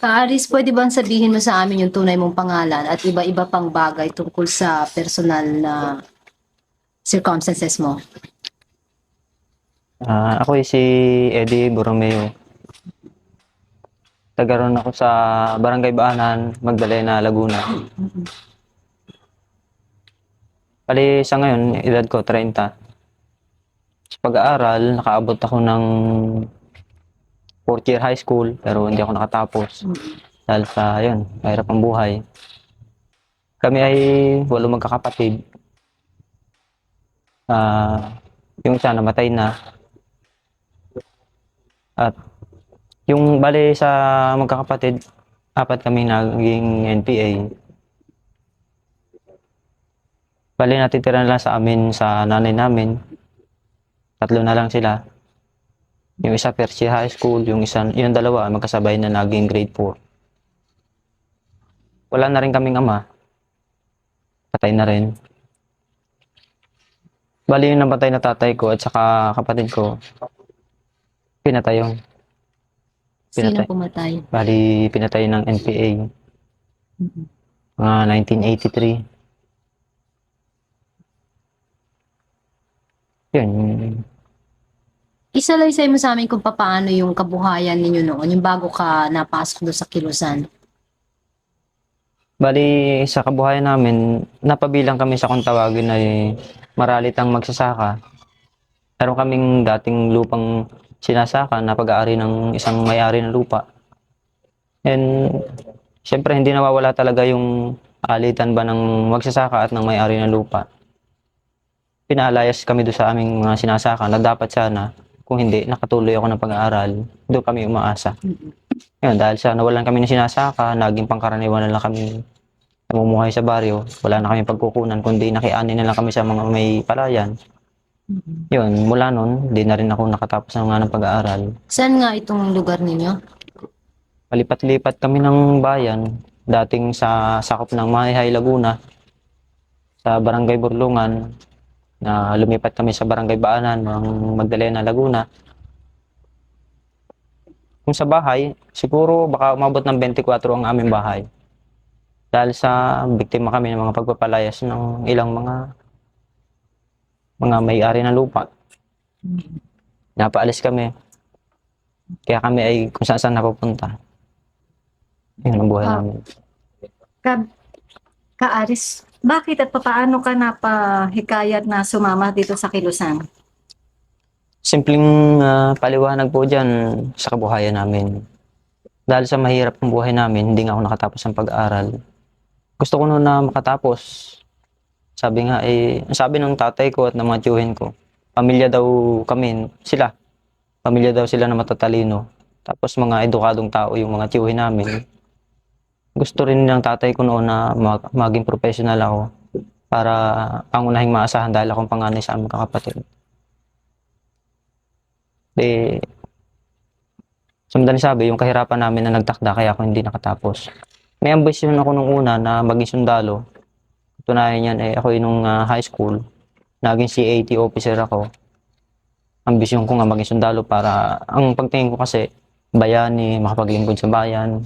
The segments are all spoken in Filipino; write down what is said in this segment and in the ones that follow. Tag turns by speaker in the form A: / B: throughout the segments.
A: Aris, puwede bang sabihin mo sa amin yung tunay mong pangalan at iba-iba pang bagay tungkol sa personal na circumstances mo?
B: Ako si Eddie Borromeo. Taga roon ako sa Barangay Baanan, Magdalena, Laguna. Bali sa ngayon, edad ko 30. Sa pag-aaral, nakaabot ako ng 4th year high school pero hindi ako nakatapos dahil sa yun, mahirap ang buhay. Kami ay 8 magkakapatid. Yung isa namatay na at yung bali sa magkakapatid, 4 kami naging NPA. Bali natitira na lang sa amin sa nanay namin. 3 na lang sila. Yung isa first year high school, yung dalawa magkasabay na naging grade 4. Wala na rin kaming ama. Patay na rin. Bali yung namatay na tatay ko at saka kapatid ko, pinatay yung
A: Sino pumatay?
B: Bali pinatay ng NPA. Mga 1983. Yun.
A: Isalaysay mo sa amin kung papaano yung kabuhayan ninyo noon, yung bago ka napasok do'n sa Kilusan.
B: Bali sa kabuhayan namin, napabilang kami sa kung tawagin ay maralitang magsasaka. Meron kaming dating lupang sinasaka na pag-aari ng isang may-ari ng lupa. And syempre hindi nawawala talaga yung alitan ba ng magsasaka at ng may-ari ng lupa. Pinaalayas kami doon sa aming mga sinasaka na dapat sana, kung hindi, nakatuloy ako ng pag-aaral, doon kami umaasa. Yun, dahil sa nawalan kami ng sinasaka, naging pangkaraniwan na lang kami namumuhay sa baryo, wala na kami pagkukunan, kundi nakiani na lang kami sa mga may palayan. Yun, mula nun, di na rin ako nakatapos ng pag-aaral.
A: Saan nga itong lugar ninyo?
B: Palipat-lipat kami ng bayan, dating sa sakop ng Mahihay, Laguna, sa Barangay Burlungan, na lumipat kami sa Barangay Baanan, ng Magdalena, Laguna. Kung sa bahay, siguro baka umabot ng 24 ang aming bahay. Dahil sa biktima kami ng mga pagpapalayas ng ilang mga may-ari ng lupa. Napaalis kami. Kaya kami ay kung saan napupunta. Yun ang buhay namin.
C: Kaaris, bakit at papaano ka napahikayat na sumama dito sa Kilusan?
B: Simpleng paliwanag po dyan sa kabuhayan namin. Dahil sa mahirap ang buhay namin, hindi nga ako nakatapos ng pag-aaral. Gusto ko noon na makatapos. Sabi ng tatay ko at ng mga tiyuhin ko, pamilya daw kami, sila. Pamilya daw sila na matatalino. Tapos mga edukadong tao yung mga tiyuhin namin. Gusto rin ng tatay ko noon na maging professional ako para pangunahing maasahan dahil akong panganay sa aming kakapatid. Sa madaling sabi, yung kahirapan namin na nagtakda kaya ako hindi nakatapos. May ambisyon ako nung una na maging sundalo. Tunayan yan, ako nung high school, naging CAT officer ako. Ambisyon ko nga maging sundalo para, ang pagtingin ko kasi, bayani, makapaglingkod sa bayan.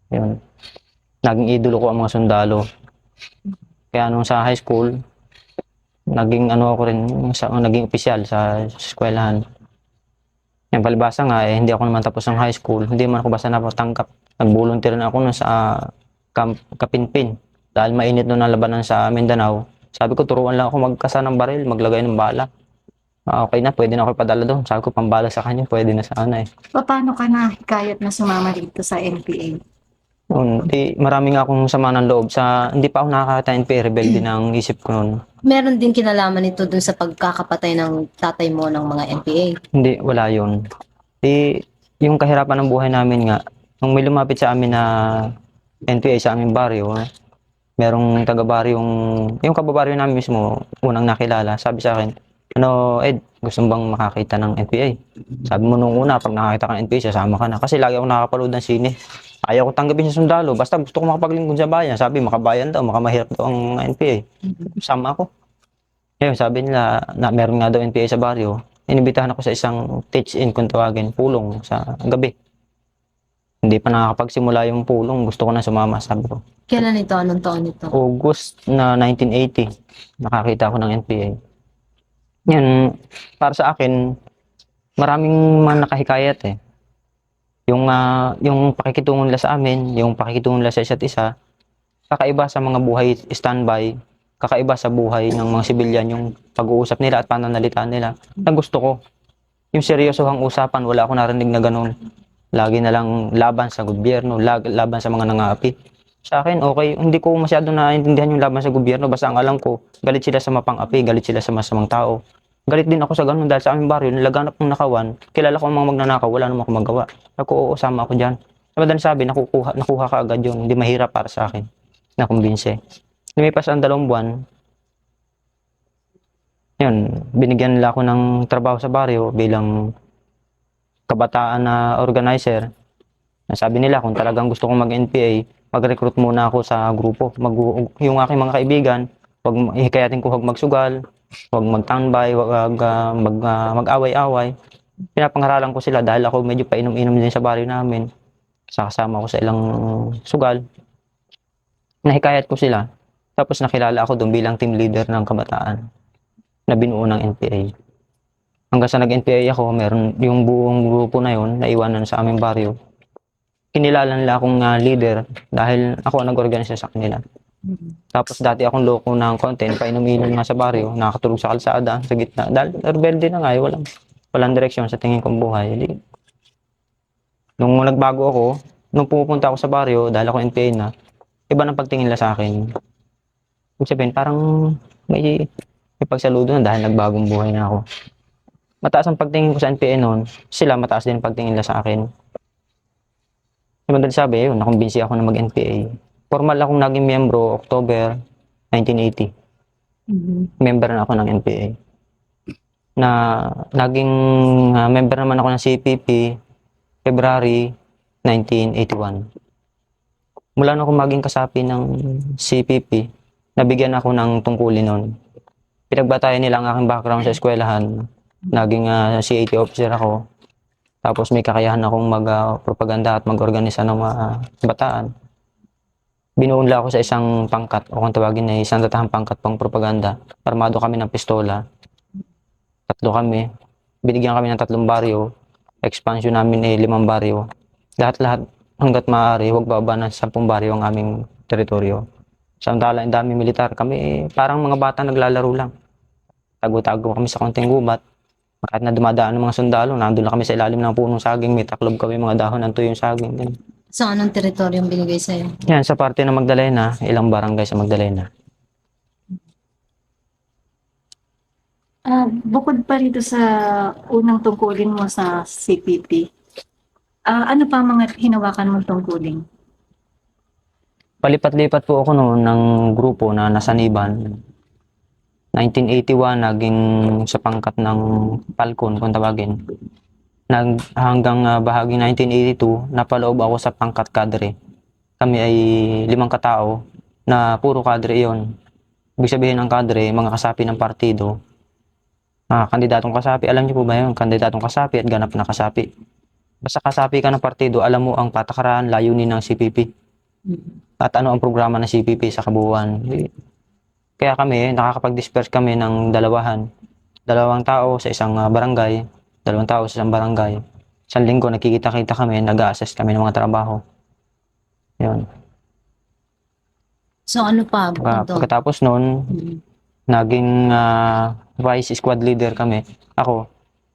B: Yun. Naging idolo ko ang mga sundalo. Kaya nung sa high school, naging naging opisyal sa eskwelahan. Yung palibasa nga, hindi ako naman tapos ng high school. Hindi man ako basta napatanggap. Nag-volunteer na ako sa Kapinpin. Dahil mainit noon ang labanan sa Mindanao. Sabi ko, turuan lang ako magkasa ng baril, maglagay ng bala. Okay na, pwede na ako ipadala doon. Sabi ko, pambala sa kanya, pwede na sana eh.
C: Paano ka nahikayat na sumama dito sa NPA?
B: Marami nga akong sama ng loob hindi pa ako nakakata-NPA, rebelde ng isip ko noon.
A: Meron din kinalaman ito dun sa pagkakapatay ng tatay mo ng mga NPA.
B: Hindi, wala yun. Yung kahirapan ng buhay namin nga, nung may lumapit sa amin na NPA sa aming baryo, merong taga-baryong, yung kababaryo namin mismo, unang nakilala, sabi sa akin, Ed, gusto mo bang makakita ng NPA? Sabi mo nung una, pag nakakita ka ng NPA, sasama ka na. Kasi lagi ako nakakapalood ng sine. Ayaw ko tanggapin sa sundalo, basta gusto ko makapaglingkod sa bayan. Sabi, makabayan daw, makamahirap daw ang NPA. Sama ako. Ngayon, sabi nila, na meron nga daw NPA sa baryo. Inibitahan ako sa isang teach-in kung tawagin, pulong sa gabi. Hindi pa nakakapagsimula yung pulong, gusto ko na sumama, sabi ko.
A: Kailan ito? Anong taon ito?
B: August na 1980, nakakita ako ng NPA. Yan, para sa akin, maraming mga nakahikayat eh. Yung pakikitungo nila sa amin, yung pakikitungo nila sa isa't isa, kakaiba sa mga buhay standby, kakaiba sa buhay ng mga sibilyan, yung pag-uusap nila at pananalita nila. Na gusto ko, yung seryosohang usapan, wala akong narinig na ganun. Lagi na lang laban sa gobyerno, laban sa mga nangaapi. Sa akin, okay, hindi ko masyado naiintindihan yung laban sa gobyerno, basta ang alam ko, galit sila sa mapang-api, galit sila sa masamang tao. Galit din ako sa ganun dahil sa aming baryo, nilaganap ng nakawan, kilala ko ang mga magnanakaw, wala naman akong magawa. Ako, oo, sama ako dyan. Madaling sabi, nakuha ka agad yun, hindi mahirap para sa akin, nakumbinse. Lumipas ang 2 buwan, yun, binigyan nila ako ng trabaho sa baryo bilang kabataan na organizer. Sabi nila kung talagang gusto kong mag-NPA, mag-recruit muna ako sa grupo. Yung aking mga kaibigan, hikayatin ko huwag magsugal, huwag mag-tambay, huwag mag-away-away. Pinapangaralan ko sila dahil ako medyo painom-inom din sa baryo namin. Kasama ko sa ilang sugal. Nahikayat ko sila. Tapos nakilala ako doon bilang team leader ng kabataan na binuo ng NPA. Hanggang sa nag-NPA ako, meron yung buong grupo na yun, naiwanan sa aming baryo. Kinilala nila akong leader dahil ako ang nag-organisa sa kanila. Tapos dati akong loko ng content, painom-inom nga sa baryo, nakakatulog sa kalsada, sa gitna. Dahil rebelde na nga, walang direksyon sa tingin kong buhay. Nung nagbago ako, nung pumupunta ako sa baryo, dahil ako NPA na, iba ng pagtingin nila sa akin. Ibig sabihin, parang may pagsaludo na dahil nagbagong buhay na ako. Mataas ang pagtingin ko sa NPA noon, sila mataas din ang pagtingin nila sa akin. Madali sabi, yun, nakumbinsi ako na mag-NPA. Formal akong naging miyembro October 1980. Member na ako ng NPA. Na naging member naman ako ng CPP February 1981. Mula na ako maging kasapi ng CPP, nabigyan ako ng tungkulin noon. Pinagbatayan nila ang aking background sa eskwelahan. Naging CAT officer ako. Tapos may kakayahan akong mag-propaganda at mag-organisa ng mga bataan. Binuunla ako sa isang pangkat, o kung tawagin na isang datahang pangkat pang propaganda. Armado kami ng pistola. 3 kami. Binigyan kami ng 3 baryo. Expansion namin 5 baryo. Lahat-lahat hanggat maaari, huwag bababa ng 10 baryo ang aming teritoryo. Samantala, ang dami militar. Kami parang mga bata naglalaro lang. Tago-tago kami sa konting gubat. Kahit na dumadaan ng mga sundalo, nandun lang kami sa ilalim ng punong saging, may taklob kami mga dahon ng tuyong saging. Yan.
A: So, anong teritoryong binigay sa'yo?
B: Yan, sa parte ng Magdalena, ilang barangay sa Magdalena.
C: Bukod pa rito sa unang tungkulin mo sa CPP, ano pa ang mga hinawakan mong tungkulin?
B: Palipat-lipat po ako noon ng grupo na nasaniban. 1981, naging sa pangkat ng Falcon, kung tawagin. Hanggang bahagi 1982, napaloob ako sa pangkat kadre. Kami ay 5 katao na puro kadre iyon. Ibig sabihin ng kadre, mga kasapi ng partido. Kandidatong kasapi, alam niyo po ba yun? Kandidatong kasapi at ganap na kasapi. Basta kasapi ka ng partido, alam mo ang patakaran, layunin ng CPP. At ano ang programa ng CPP sa kabuuan. Kaya kami, nakakapag-disperse kami ng 2 tao sa isang barangay, 2 tao sa isang barangay. Isang linggo, nakikita-kita kami, nag-a-assess kami ng mga trabaho. Yun.
A: So, ano pa? Bukod doon?
B: Pagkatapos noon, naging vice squad leader kami. Ako,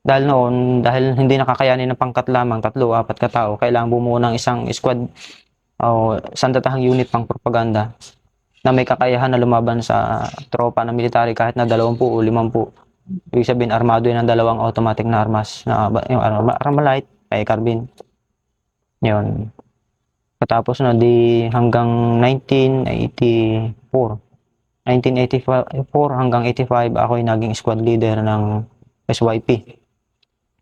B: dahil hindi nakakayanin ng pangkat lamang, 3-4 katao, kailangan bumuo ng isang squad o sandatahang unit pang propaganda na may kakayahan na lumaban sa tropa ng military kahit na 20 o 50. Ibig sabihin, armado yun ng 2 automatic na armas, yung Armalite, kay carbine. Yun. Katapos na hanggang 1984. 1984 hanggang 85, ako ay naging squad leader ng SYP.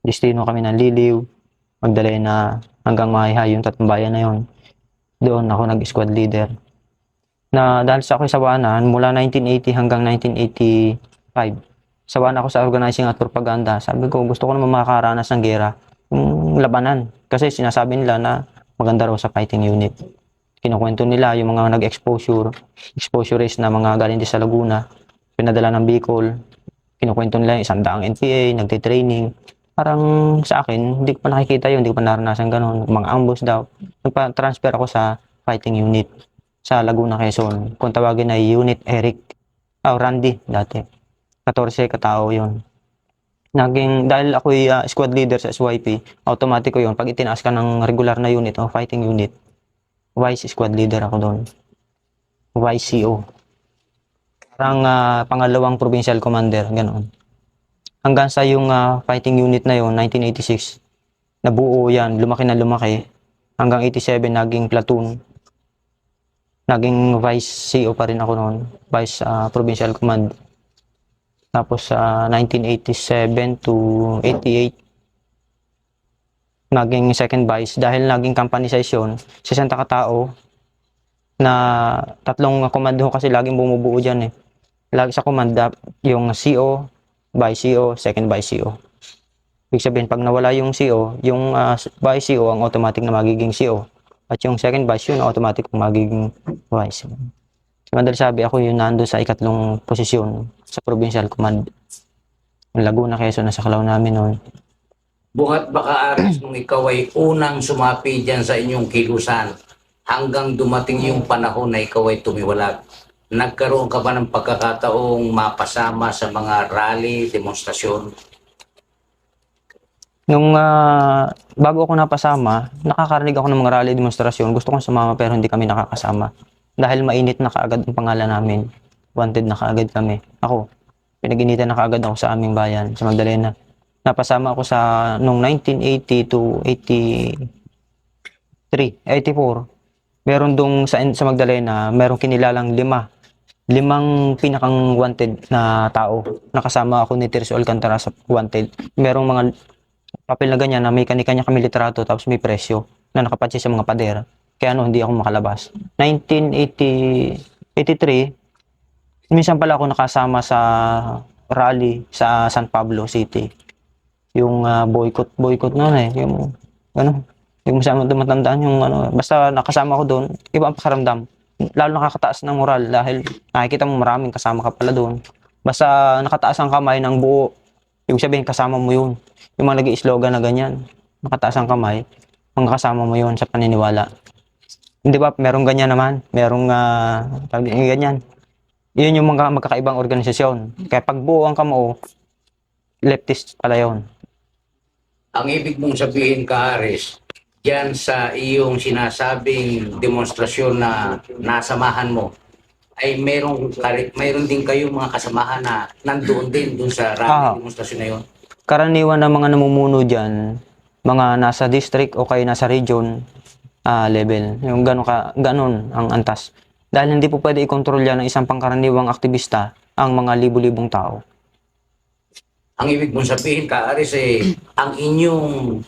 B: Destino kami ng Liliw, Magdalena, hanggang Mahihay, yung 3 bayan na yun. Doon ako nag-squad leader. Na dahil sa ako'y sawanan, mula 1980 hanggang 1985, sawan ako sa organizing at propaganda. Sabi ko, gusto ko naman makakaranas ng gera, yung labanan. Kasi sinasabi nila na maganda raw sa fighting unit. Kinukwento nila yung mga exposure race na mga galing din sa Laguna, pinadala ng Bicol. Kinukwento nila yung 100 NPA, nagtitraining. Parang sa akin, hindi ko pa nakikita yun, hindi ko pa naranasan ganun. Mga ambush daw. Nagpa-transfer ako sa fighting unit sa Laguna, Quezon. Kung tawagin ay Unit Eric. Randy dati. 14 katao yun. Dahil ako'y squad leader sa SYP, automatic ko yun. Pag itinaas ka ng regular na unit o fighting unit, Vice squad leader ako doon. YCO. Parang pangalawang provincial commander, ganoon. Hanggang sa yung fighting unit na yun, 1986, nabuo yan, lumaki na lumaki. Hanggang 87, naging platoon. Naging vice CO pa rin ako noon, vice provincial command. Tapos 1987 to 88, naging second vice dahil naging company size yun, 60 katao na tatlong komando kasi laging bumubuo dyan eh. Lagi sa komanda, yung CO, vice CO, second vice CO. Ibig sabihin, pag nawala yung CO, yung vice CO ang automatic na magiging CO. At yung second vice yun, automatic na magiging vice. Madali sabi, ako yung nando sa ikatlong posisyon sa provincial command. Laguna, Quezon, nasa kalaw namin noon.
D: Buhat baka Aris nung ikaw ay unang sumapi dyan sa inyong kilusan hanggang dumating yung panahon na ikaw ay tumiwalag. Nagkaroon ka ba ng pagkakataong mapasama sa mga rally, demonstrasyon?
B: Nung bago ako napasama, nakakarinig ako ng mga rally demonstrasyon. Gusto kong sumama pero hindi kami nakakasama. Dahil mainit na kaagad ang pangalan namin. Wanted na kaagad kami. Ako, pinag-initan na kaagad ako sa aming bayan, sa Magdalena. Napasama ako noong 1980 to 84. Meron dong sa Magdalena, merong kinilalang limang pinakang wanted na tao. Nakasama ako ni Tirso Alcantara sa wanted. Merong mga papel na ganyan na may kanya-kanya kami litrato tapos may presyo na nakapatsi sa mga pader. Kaya hindi ako makalabas. 1983, minsan pala ako nakasama sa rally sa San Pablo City. Yung boycott noon eh, yung masama matandaan yung basta nakasama ko doon, iba ang pakaramdam. Lalo nakakataas ng moral dahil nakikita mo maraming kasama ka pala doon. Basta nakataas ang kamay ng buo, ibig sabihin kasama mo yun. Yung mga nag-i-slogan na ganyan, nakataas ang kamay, mga kasama mo yun sa paniniwala. Hindi ba, merong ganyan naman, merong ganyan. Yun yung mga magkakaibang organisasyon. Kaya pag buo ang kamao, leftist pala yun.
D: Ang ibig mong sabihin ka, Aris, yan sa iyong sinasabing demonstrasyon na nasamahan mo, ay mayroon din kayong mga kasamahan na nandoon din dun sa rally demonstrasyon na yun?
B: Karaniwan na mga namumuno dyan, mga nasa district o kaya nasa region level. Yung ganon ang antas. Dahil hindi po pwede i-control yan ng isang pangkaraniwang aktivista ang mga libu-libong tao.
D: Ang ibig mong sabihin ka, Aris, ang inyong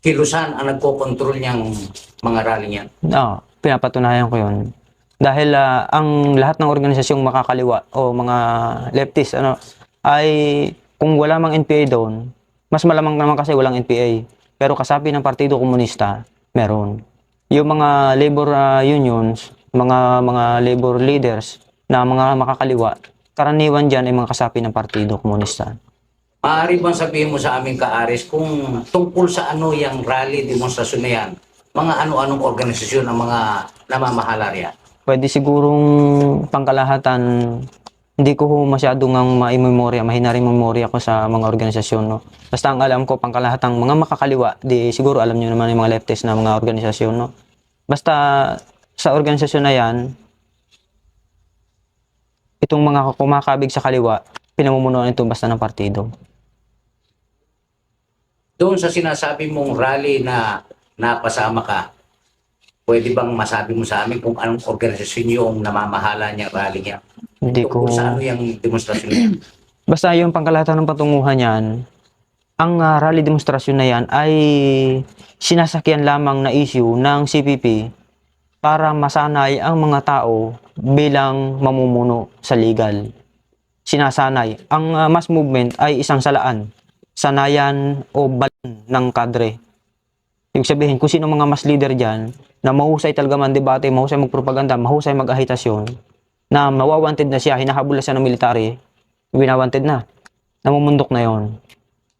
D: kilusan ang nagkokontrol niyang mga rally niyan?
B: Pinapatunayan ko yun. Dahil ang lahat ng organisasyong makakaliwa o mga leftist ay kung wala mang NPA doon, mas malamang naman kasi walang NPA. Pero kasapi ng Partido Komunista, meron. Yung mga labor unions, mga labor leaders na mga makakaliwa, karaniwan dyan ay mga kasapi ng Partido Komunista.
D: Maaari bang sabihin mo sa amin ka, Aris, kung tungkol sa yung rally demonstrasyon na yan, mga ano-anong organisasyon ang mga namamahala riyan?
B: Pwede sigurong pangkalahatan, hindi ko masyadong maimemorya, mahina rin memorya ko sa mga organisasyon. No? Basta ang alam ko, pangkalahatang mga makakaliwa, di siguro alam nyo naman yung mga leftist na mga organisasyon. No? Basta sa organisasyon na yan, itong mga kumakabig sa kaliwa, pinamumunuan ito basta ng partido.
D: Doon sa sinasabi mong rally na napasama ka, pwede bang masabi mo sa amin kung anong organisasyon yung namamahala niyang rally niya?
B: Hindi ko...
D: Kung sa ano yung demonstrasyon niya?
B: Basta yung pangkalahatan ng patunguhan yan, ang rally demonstrasyon na yan ay sinasakyan lamang na issue ng CPP para masanay ang mga tao bilang mamumuno sa legal. Sinasanay. Ang mass movement ay isang salaan, sanayan o balan ng kadre. Ibig sabihin, kung sino mga mas leader dyan, na mahusay talaga mandebate, mahusay magpropaganda, mahusay mag-ahitasyon, na mawawanted na siya, hinahabol na siya ng military, winawanted na. Namumundok na yon,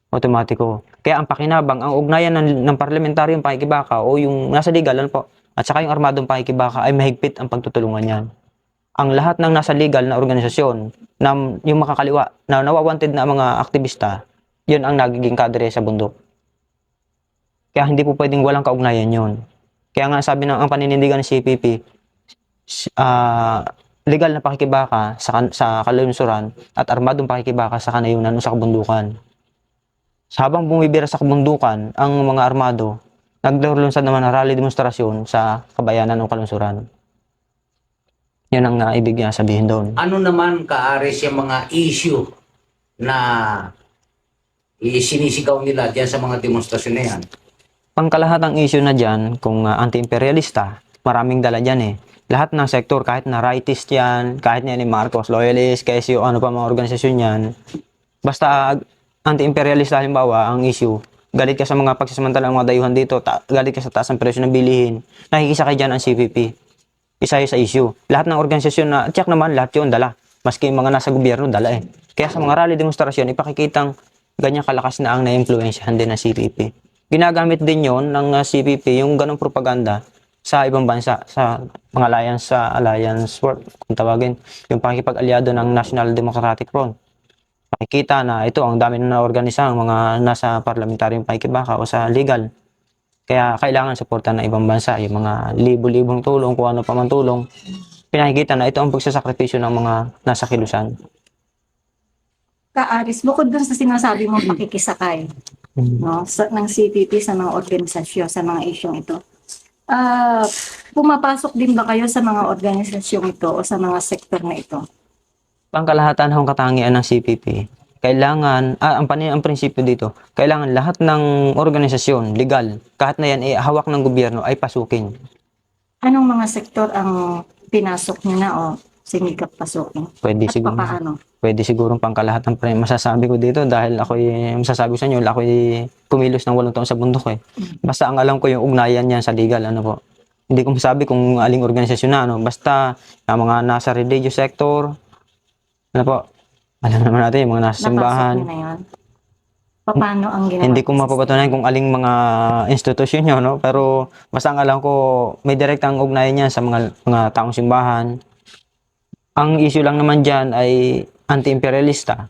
B: automatiko. Kaya ang pakinabang, ang ugnayan ng parlamentaryong pakikibaka o yung nasa legal, ano po, at saka yung armadong pakikibaka ay mahigpit ang pagtutulungan yan. Ang lahat ng nasa legal na organisasyon, na yung makakaliwa, na nawawanted na mga aktivista, yun ang nagiging kadre sa bundok. Kaya hindi po pwedeng walang kaugnayan yun. Kaya nga sabi ng ang paninindigan ng CPP, legal na pakikibaka sa kalunsuran at armadong pakikibaka sa kanayunan o sa kabundukan. Habang bumibira sa kabundukan, ang mga armado, naglulunsad naman ng rally demonstrasyon sa kabayanan o kalunsuran. Yan ang ibig niya sabihin doon.
D: Ano naman, Kaaris, yung mga issue na sinisigaw nila diyan sa mga demonstrasyon na yan?
B: Pangkalahatang issue na dyan, kung anti-imperialista, maraming dala dyan eh. Lahat ng sektor, kahit na rightist yan, kahit na yan yung Marcos, loyalist, KSU, ano pa mga organisasyon yan, basta anti-imperialista halimbawa ang issue, galit ka sa mga pagsasamantalang mga dayuhan dito, galit ka sa taas ng presyo ng bilihin, nakikisa kayo dyan ang CPP. Isa yun sa issue. Lahat ng organisasyon na, check naman, lahat yun dala. Maski yung mga nasa gobyerno, dala eh. Kaya sa mga rally demonstrasyon, ipakikitang ganyan kalakas na ang na-influensyahan din ng CPP. Ginagamit din yon ng CPP yung ganong propaganda sa ibang bansa, sa mga alliance work, kung tawagin, yung pakikipag-alyado ng National Democratic Front. Makikita na ito, ang dami na naorganisa ang mga nasa parlamentaryong pakikibaka o sa legal. Kaya kailangan suportan ng ibang bansa, yung mga libo-libong tulong, kung ano pa man tulong. Pinakikita na ito ang pagsasakripisyo ng mga nasa kilusan.
C: Kaaris, bukod dun sa sinasabi mo pakikisakay, no, ng CPP sa mga organisasyon, sa mga isyong ito, pumapasok din ba kayo sa mga organisasyong ito o sa mga sektor na ito?
B: Pangkalahatan ng katangian ng CPP, kailangan, ang prinsipyo dito, kailangan lahat ng organisasyon, legal, kahit na yan hawak ng gobyerno, ay pasukin.
C: Anong mga sektor ang pinasok niyo na o sinigap pasukin?
B: Pwede
C: At
B: siguro.
C: papaano?
B: Pwede siguro pangkalahatan pa rin masasabi ko dito dahil masasabi ko sa inyo, ako'y kumilos ng 8 taon sa bundok eh. Basta ang alam ko yung ugnayan niyan sa legal, ano po. Hindi ko masabi kung aling organisasyon na, ano. Basta ang mga nasa religious sector, ano po, alam naman natin yung mga nasa simbahan.
C: Napasok niyo na yun? Paano ang ginawa?
B: Hindi ko mapapatunayan kung aling mga institusyon nyo, no? Pero basta ang alam ko, may direktang ugnayan niyan sa mga taong simbahan. Ang issue lang naman dyan ay anti-imperialista,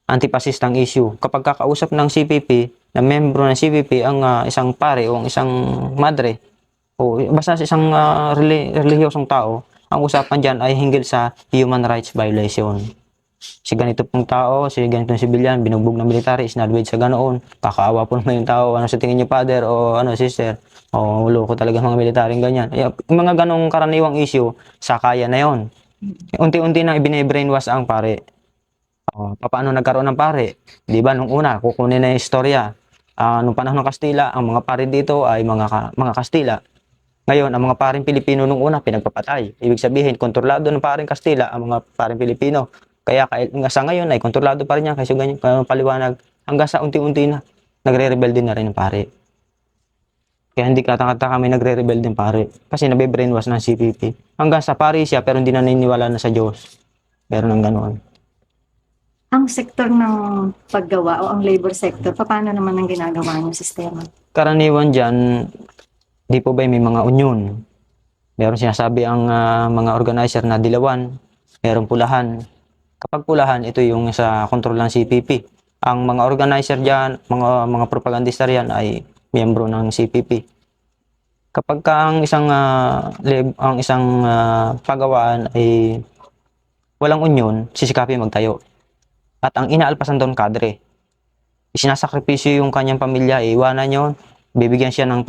B: anti-pasistang issue. Kapag kakausap ng CPP, na membro ng CPP ang isang pare o ang isang madre, o basta isang relihiyosong tao, ang usapan dyan ay hinggil sa human rights violation. Si ganito pong tao, si ganitong sibilyan, binugbog ng military, isnalwed sa ganoon, kakaawa po naman yung tao, ano sa tingin niyo father o ano sister, o loko talaga mga militaryong ganyan. Yung mga ganong karaniwang issue, sakaya na yon. Unti-unti nang ibine-brainwash ang pare. Paano nagkaroon ng pare? Di ba nung una, kukunin na yung istorya. Nung panahon ng Kastila, ang mga pare dito ay mga Kastila. Ngayon, ang mga paring Pilipino nung una, pinagpapatay. Ibig sabihin, kontrolado ng paring Kastila ang mga paring Pilipino. Kaya sa ngayon ay kontrolado pa rin yan, kasi ganyan paliwanag. Hanggang sa unti-unti na, nagre-rebelde na rin ng pare. Kaya hindi katanga-tanga may nagre-rebelde ng pare. Kasi nabe-brainwash ng CPP. Hanggang sa pare siya, pero hindi na naniniwala na sa Diyos. Meron ng ganoon.
C: Ang sektor ng paggawa o ang labor sector, paano naman ang ginagawa ng sistema?
B: Karaniwan dyan, di po ba may mga union? Meron sinasabi ang mga organizer na dilawan, meron pulahan. Kapag pulahan, ito yung sa kontrol ng CPP. Ang mga organizer dyan, mga propagandista riyan ay miyembro ng CPP. Kapag ang isang pagawaan ay walang union, sisikapin magtayo. At ang inaalpasan doon, kadre. Isinasakripisyo yung kanyang pamilya, iwanan yun. Bibigyan siya ng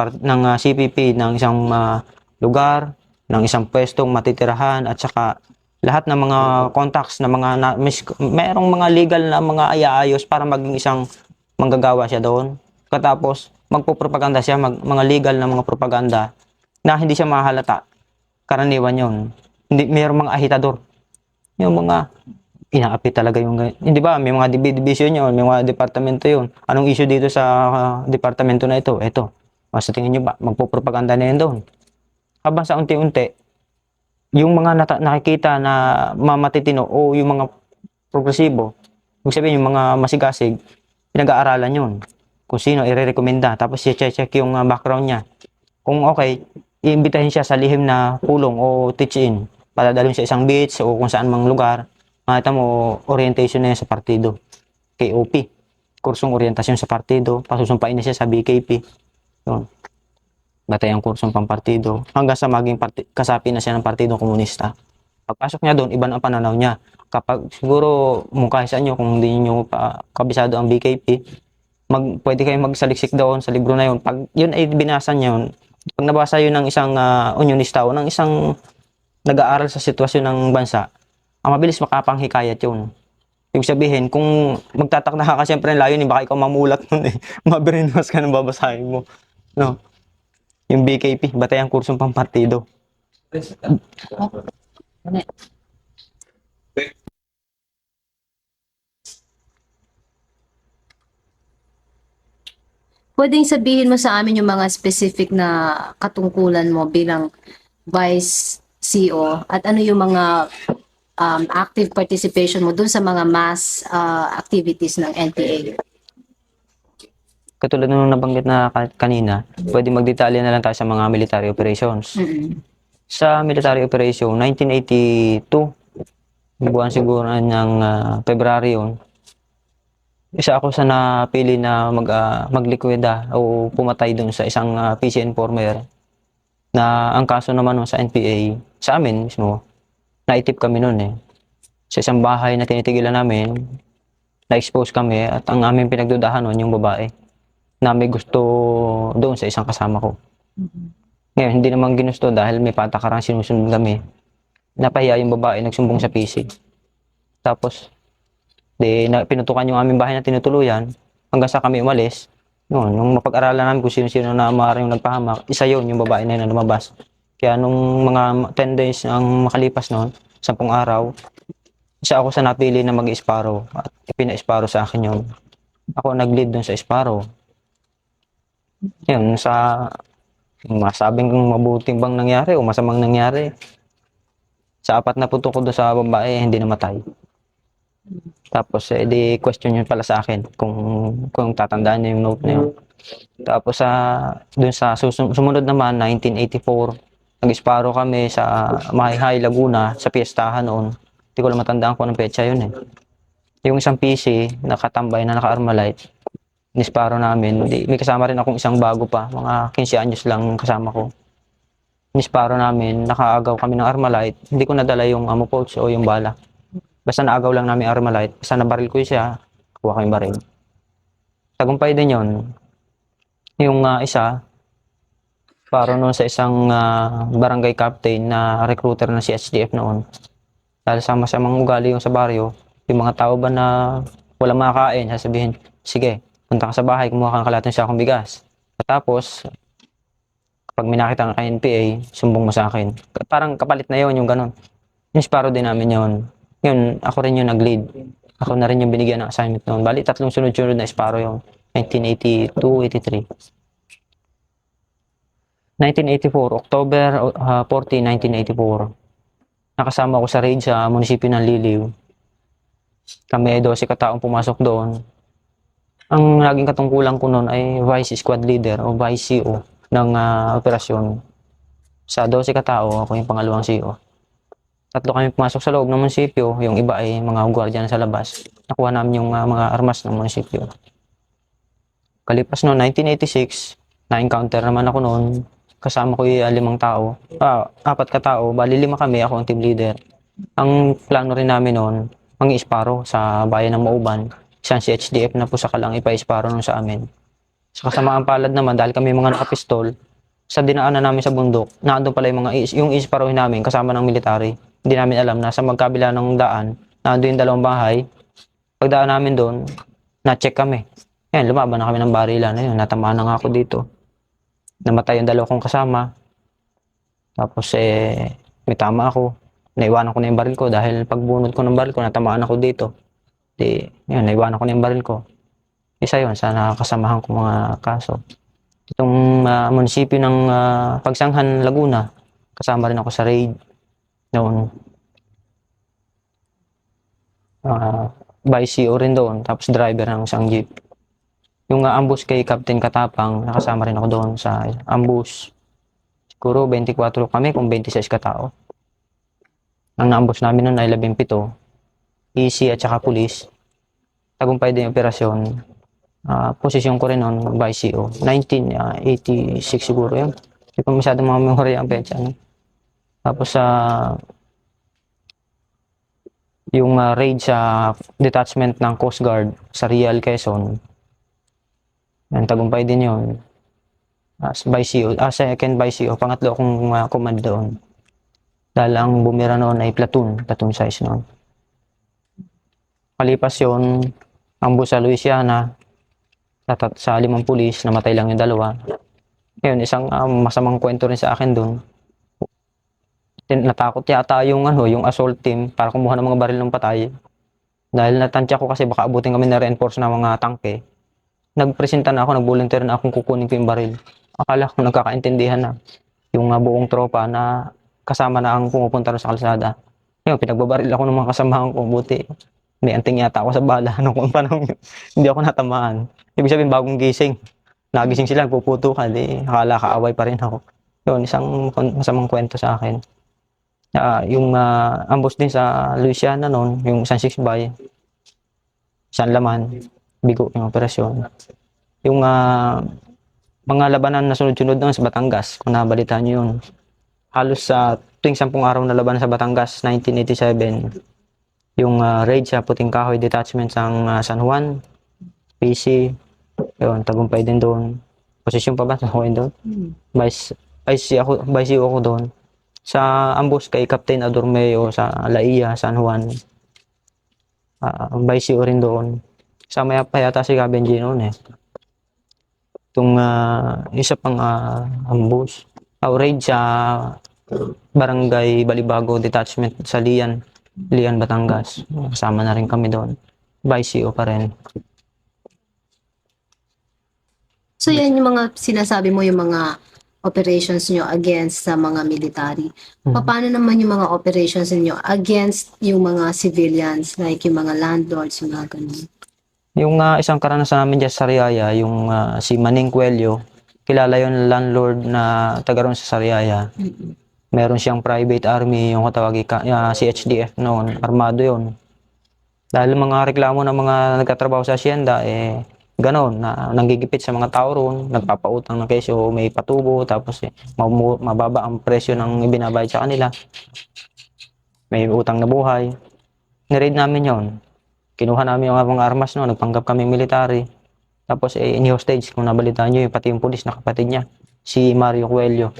B: CPP ng isang lugar, ng isang pwestong matitirahan, at saka lahat ng mga contacts na merong mga legal na mga ayaayos para maging isang manggagawa siya doon. Katapos, magpupropaganda siya, mga legal na mga propaganda na hindi siya mahalata. Karaniwan yun. Mayroong mga ahitador. Yung mga inaapi talaga yung, hindi ba, may mga division yun, may mga departamento yun. Anong issue dito sa departamento na ito? Ito. Sa tingin nyo ba, magpupropaganda na yan doon? Habang sa unti-unti, yung mga nakikita na mamatitino o yung mga progresibo, ibig sabihin yung mga masigasig, pinag-aaralan yun. Kung sino i-recommenda. Tapos i-check yung background niya. Kung okay, iimbitahin siya sa lihim na pulong o teach-in. Padadalhin sa isang beach o kung saan mang lugar. Makita mo, orientation na yun sa partido. KOP. Kursong orientasyon sa partido. Pasusumpain na siya sa BKP. Yun. Batayang kursong pampartido. Hanggang sa maging kasapi na siya ng Partidong Komunista. Pagpasok niya doon, iba ang pananaw niya. Kapag siguro mukha sa inyo, kung hindi niyo pa kabisado ang BKP, pwede kayong magsaliksik doon sa libro na yun. Pag yun ay binasa niyo, pag nabasa yun ng isang unionista o ng isang nag-aaral sa sitwasyon ng bansa, mabilis makapanghikayat yun. Ibig sabihin, kung magtatakda ka siyempre ng layunin, baka ikaw mamulat nun eh. Mabirinwas ka ng babasahin mo. No? Yung BKP, Batayang Kursong Pampartido.
A: Pwedeng sabihin mo sa amin yung mga specific na katungkulan mo bilang Vice CEO at ano yung mga active participation mo dun sa mga mass activities ng NPA.
B: Katulad nung nabanggit na kanina, pwede magdetalye na lang tayo sa mga military operations.
A: Mm-mm.
B: Sa military operation, 1982, buwan siguro ng February yun, isa ako sa napili na maglikwida o pumatay dun sa isang PC informer na ang kaso naman sa NPA, sa amin mismo, naitip kami nun eh. Sa isang bahay na tinitigilan namin, na-expose kami at ang aming pinagdudahan nun yung babae na may gusto doon sa isang kasama ko. Ngayon, hindi naman ginusto dahil may patakarang sinusunod kami. Napahiya yung babae, nagsumbong sa PC. Tapos, pinutukan yung aming bahay na tinutuluyan hanggang sa kami umalis. Noon, nung mapag-aralan namin kung sino-sino na maaaring nagpahamak, isa yun, yung babae na yun na lumabas. Kaya nung mga 10 days ang makalipas noon, 10 araw, isa ako sa napili na mag-Sparrow at ipina-Sparrow sa akin yun. Ako nag-lead dun sa Sparrow. Yun, sa masabing kung mabuting bang nangyari o masamang nangyari. Sa 4 na putok ko doon sa babae, hindi namatay. Tapos, di question yun pala sa akin kung tatandaan niyo yung note na yun. Tapos, dun sa sumunod naman, 1984, nag-Sparrow kami sa Mahihay, Laguna, sa piyestahan noon. Hindi ko lang matandaan kung anong petsa yun eh. Yung isang PC, nakatambay na naka-Armalite, ni-Sparrow namin. May kasama rin akong isang bago pa, mga 15 anyos lang kasama ko. Ni-Sparrow namin, nakaagaw kami ng Armalite. Hindi ko nadala yung ammo pouch o yung bala. Basta naagaw lang namin Armalite. Basta nabaril ko siya, kuha ko yung baril. Tagumpay din yun. Yung isa, para noon sa isang barangay captain na recruiter ng CHDF noon. Dahil sama-samang ugali yung sa baryo, yung mga tao ba na walang makakain, sasabihin, sige, punta ka sa bahay, kumuha ka ng kalating sakong bigas. Tapos, kapag may nakita ka ng NPA, sumbong mo sa akin. Parang kapalit na yon yung ganun. Yung Sparrow din namin yon. Yun, ako rin yung nag-lead. Ako na rin yung binigyan ng assignment noon. Bali, 3 sunod-sunod na Sparrow yung 1982-83. 1984, October 14, 1984. Nakasama ko sa raid sa munisipyo ng Liliw. Kami ay 12 kataong pumasok doon. Ang naging katungkulan ko noon ay Vice Squad Leader o Vice CO ng operasyon. Sa 12 katao, ako yung pangalawang CO. 3 kami pumasok sa loob ng munisipyo, yung iba ay mga gwardiya na sa labas. Nakuha namin yung mga armas ng munisipyo. Kalipas noon, 1986, na-encounter naman ako noon. Kasama ko yung 5 tao. 4 katao, bali 5 kami, ako ang team leader. Ang plano rin namin noon, mang-Sparrow sa bayan ng Mauban. Isang CHDF na po sa kalang ipa-Sparrow nun sa amin. Sa kasamaan palad naman, dahil kami mga nakapistol, sa dinaanan namin sa bundok, naandun pala yung Sparrow namin kasama ng military. Hindi namin alam na sa magkabila ng daan, naandun yung 2 bahay. Pagdaan namin doon, na-check kami. Yan, lumaban na kami ng barilan. Ayun, natamaan na nga ako dito. Namatay yung 2 kong kasama. Tapos may tama ako. Naiwanan ko na yung baril ko dahil pagbunod ko ng baril ko, natamaan ako dito. Yun, naiwanan ko na yung baril ko. Isa yun sa nakakasamahan ko mga kaso. Itong munisipyo ng Pagsanghan, Laguna. Kasama rin ako sa raid noon. By CO rin doon, tapos driver ng isang jeep. Yung ambush kay Captain Katapang, nakasama rin ako doon sa ambush. Siguro 24 kami kung 26 katao. Ang na-ambush namin noon ay 17. EC at saka pulis. Tagumpay din yung operasyon. Posisyon ko rin noon by CO. 1986 siguro yun. Hindi ko masyadong mga memory ang petsa. No? Tapos yung raid sa detachment ng Coast Guard sa Real, Quezon. Yan, tagumpay din yun. By CO, second by CO, pangatlo akong command doon. Dahil ang bumira noon ay platoon size noon. Kalipas yun, ang bus sa Louisiana, sa 5 pulis, namatay lang yung 2. Ngayon, isang masamang kwento rin sa akin doon. Natakot yata yung assault team para kumuha ng mga baril ng patay. Dahil natantya ko kasi baka abutin kami na reinforce ng mga tangke. Nagpresenta na ako, nag-volunteer na akong kukunin ko yung baril. Akala ko nagkakaintindihan na yung buong tropa na kasama na ang pumupunta rin sa kalsada. Ngayon, pinagbabaril ako ng mga kasamahan ko. Buti, may anting yata ako sa bala nung panahon yun. Hindi ako natamaan. Ibig sabihin, bagong gising. Nagising sila, puputukan. Akala kaaway pa rin ako. Yun, isang masamang kwento sa akin. Yung ambush din sa Louisiana noon, yung isang 6-by, isang laman, bigo yung operasyon. Yung mga labanan na sunod-sunod doon sa Batangas, kung nabalitaan nyo yun. Halos sa tuwing 10 araw na labanan sa Batangas, 1987, yung raid sa Puting Kahoy Detachment sa San Juan, PC, yun, tagumpay din doon. Posisyon pa ba sa Juan doon? Vice ako doon. Sa ambush kay Captain Adormeo sa Laia, San Juan, vice rin doon. Sama pa yata si Kabenji noon eh. Itong isa pang ambush. Raid sa Barangay Balibago Detachment sa Lian, Batangas. Kasama na rin kami doon. By CO pa rin.
A: So yan yung mga sinasabi mo, yung mga operations nyo against sa mga military. Paano naman yung mga operations nyo against yung mga civilians, like yung mga landlords, yung mga ganun?
B: Yung isang karanasan namin dyan sa Sariaya, yung si Maning Cuello, kilala yung landlord na taga ron sa Sariaya. Meron siyang private army, yung katawagi si HDF noon, armado yon. Dahil mga reklamo ng mga nagtatrabaho sa asyenda, ganon, na nanggigipit sa mga tao ron, nagpapautang ng kesyo, may patubo, tapos mababa ang presyo ng ibinabayad sa kanila. May utang na buhay. Nireid namin yon. Kinuha namin yung mga armas noon, nagpanggap kami military. Tapos ini-hostage, kung nabalitaan nyo, pati yung pulis na kapatid niya, si Mario Cuello.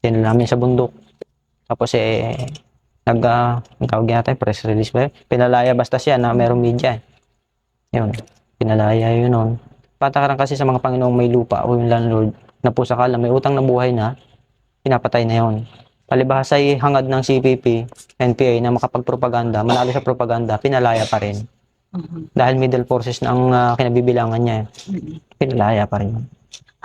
B: Tinala namin sa bundok. Tapos tawag natin, press release ba? Pinalaya basta siya na merong media. Yun. Pinalaya yun nun. Patakaran kasi sa mga Panginoong may lupa o yung landlord na po sakala may utang na buhay na, pinapatay na yun. Palibhasa ay hangad ng CPP, NPA na makapagpropaganda, manalo sa propaganda, pinalaya pa rin. Dahil middle forces na ang kinabibilangan niya. Pinalaya pa rin.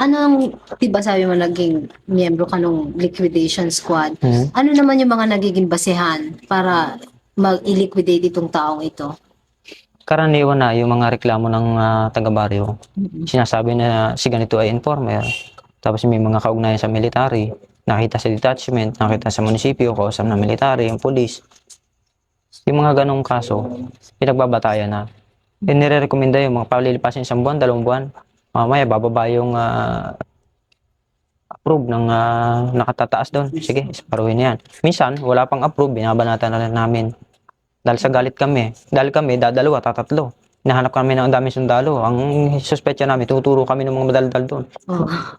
A: Anong, diba sabi mo naging miyembro ka nung liquidation squad? Ano naman yung mga nagiging basehan para mag-liquidate itong taong ito?
B: Karaniwan na yung mga reklamo ng taga-baryo. Sinasabi na si ganito ay informer. Tapos may mga kaugnayan sa military. Nakita sa detachment, nakita sa munisipyo, kausap ng military, yung police. Yung mga ganong kaso, pinagbabatayan na. Nire-recommenda yung mga palilipasin 1 buwan, 2 buwan. Mamaya, bababa yung approve ng nakatataas doon. Sige, isparuhin yan. Minsan, wala pang approve, binabanatan na lang namin. Dahil sa galit kami. Dahil kami, dadalawa, tatatlo. Hinahanap kami ng daming sundalo. Ang suspetya namin, tuturo kami ng mga madaldal doon.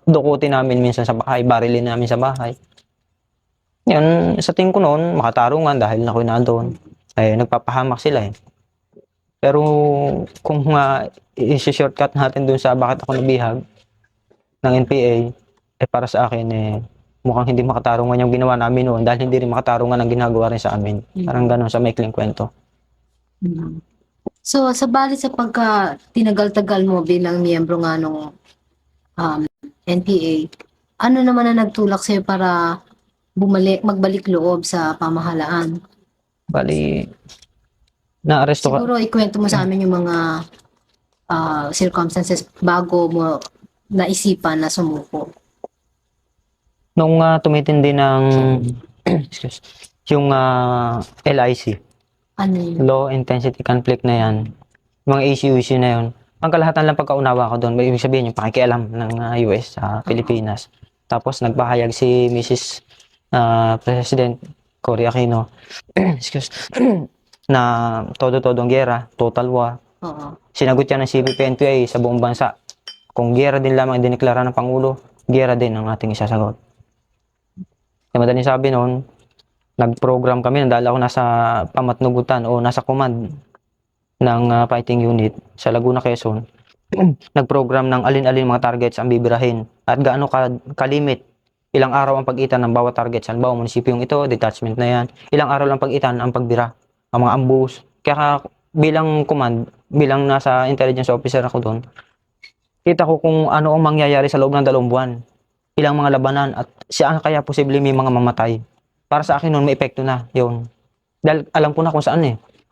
B: Dukutin namin minsan sa bahay, barilin namin sa bahay. Yan, sa tingin ko noon, makatarungan dahil ako'y nandoon. Nagpapahamak sila eh. Pero kung isi-shortcut natin doon sa bakit ako nabihag ng NPA, para sa akin mukhang hindi makatarungan yung ginawa namin noon dahil hindi rin makatarungan ang ginagawa rin sa amin. Parang gano'n sa maikling kwento.
A: So, sa bali sa pagka tinagal-tagal mo bilang miyembro nga nung NPA, ano naman na nagtulak sa'yo para magbalik loob sa pamahalaan?
B: Bali, naaresto ka.
A: Siguro ikwento mo sa amin yung mga circumstances bago mo naisipan na sumuko.
B: Nung tumitindi ng excuse, yung LIC,
A: Ano yun?
B: low intensity conflict na yan, mga issue na yun, ang kalahatan lang pagkaunawa ko doon, ibig sabihin yung pakikialam ng US sa Pilipinas. Tapos nagpahayag si Mrs. President Cory Aquino excuse, na todo-todong giyera, total war.
A: Oo.
B: Sinagot yan ng CPP-NPA sa buong bansa. Kung giyera din lamang dineklara ng Pangulo, giyera din ang ating isasagot. Kaya madaling sabi noon, nag-program kami, dahil ako nasa pamatnugutan o nasa command ng fighting unit sa Laguna, Quezon. Nag-program ng alin-alin mga targets ang bibirahin at gaano kalimit. Ilang araw ang pagitan ng bawat target. Halimbawa, munisipyong ito, detachment na yan. Ilang araw lang pagitan ang pagbira, ang mga ambush. Kaya bilang command, bilang nasa intelligence officer ako doon, kita ko kung ano ang mangyayari sa loob ng 2 buwan. Ilang mga labanan at saan kaya posible may mga mamatay. Para sa akin noon, may epekto na yun. Dahil alam ko na kung saan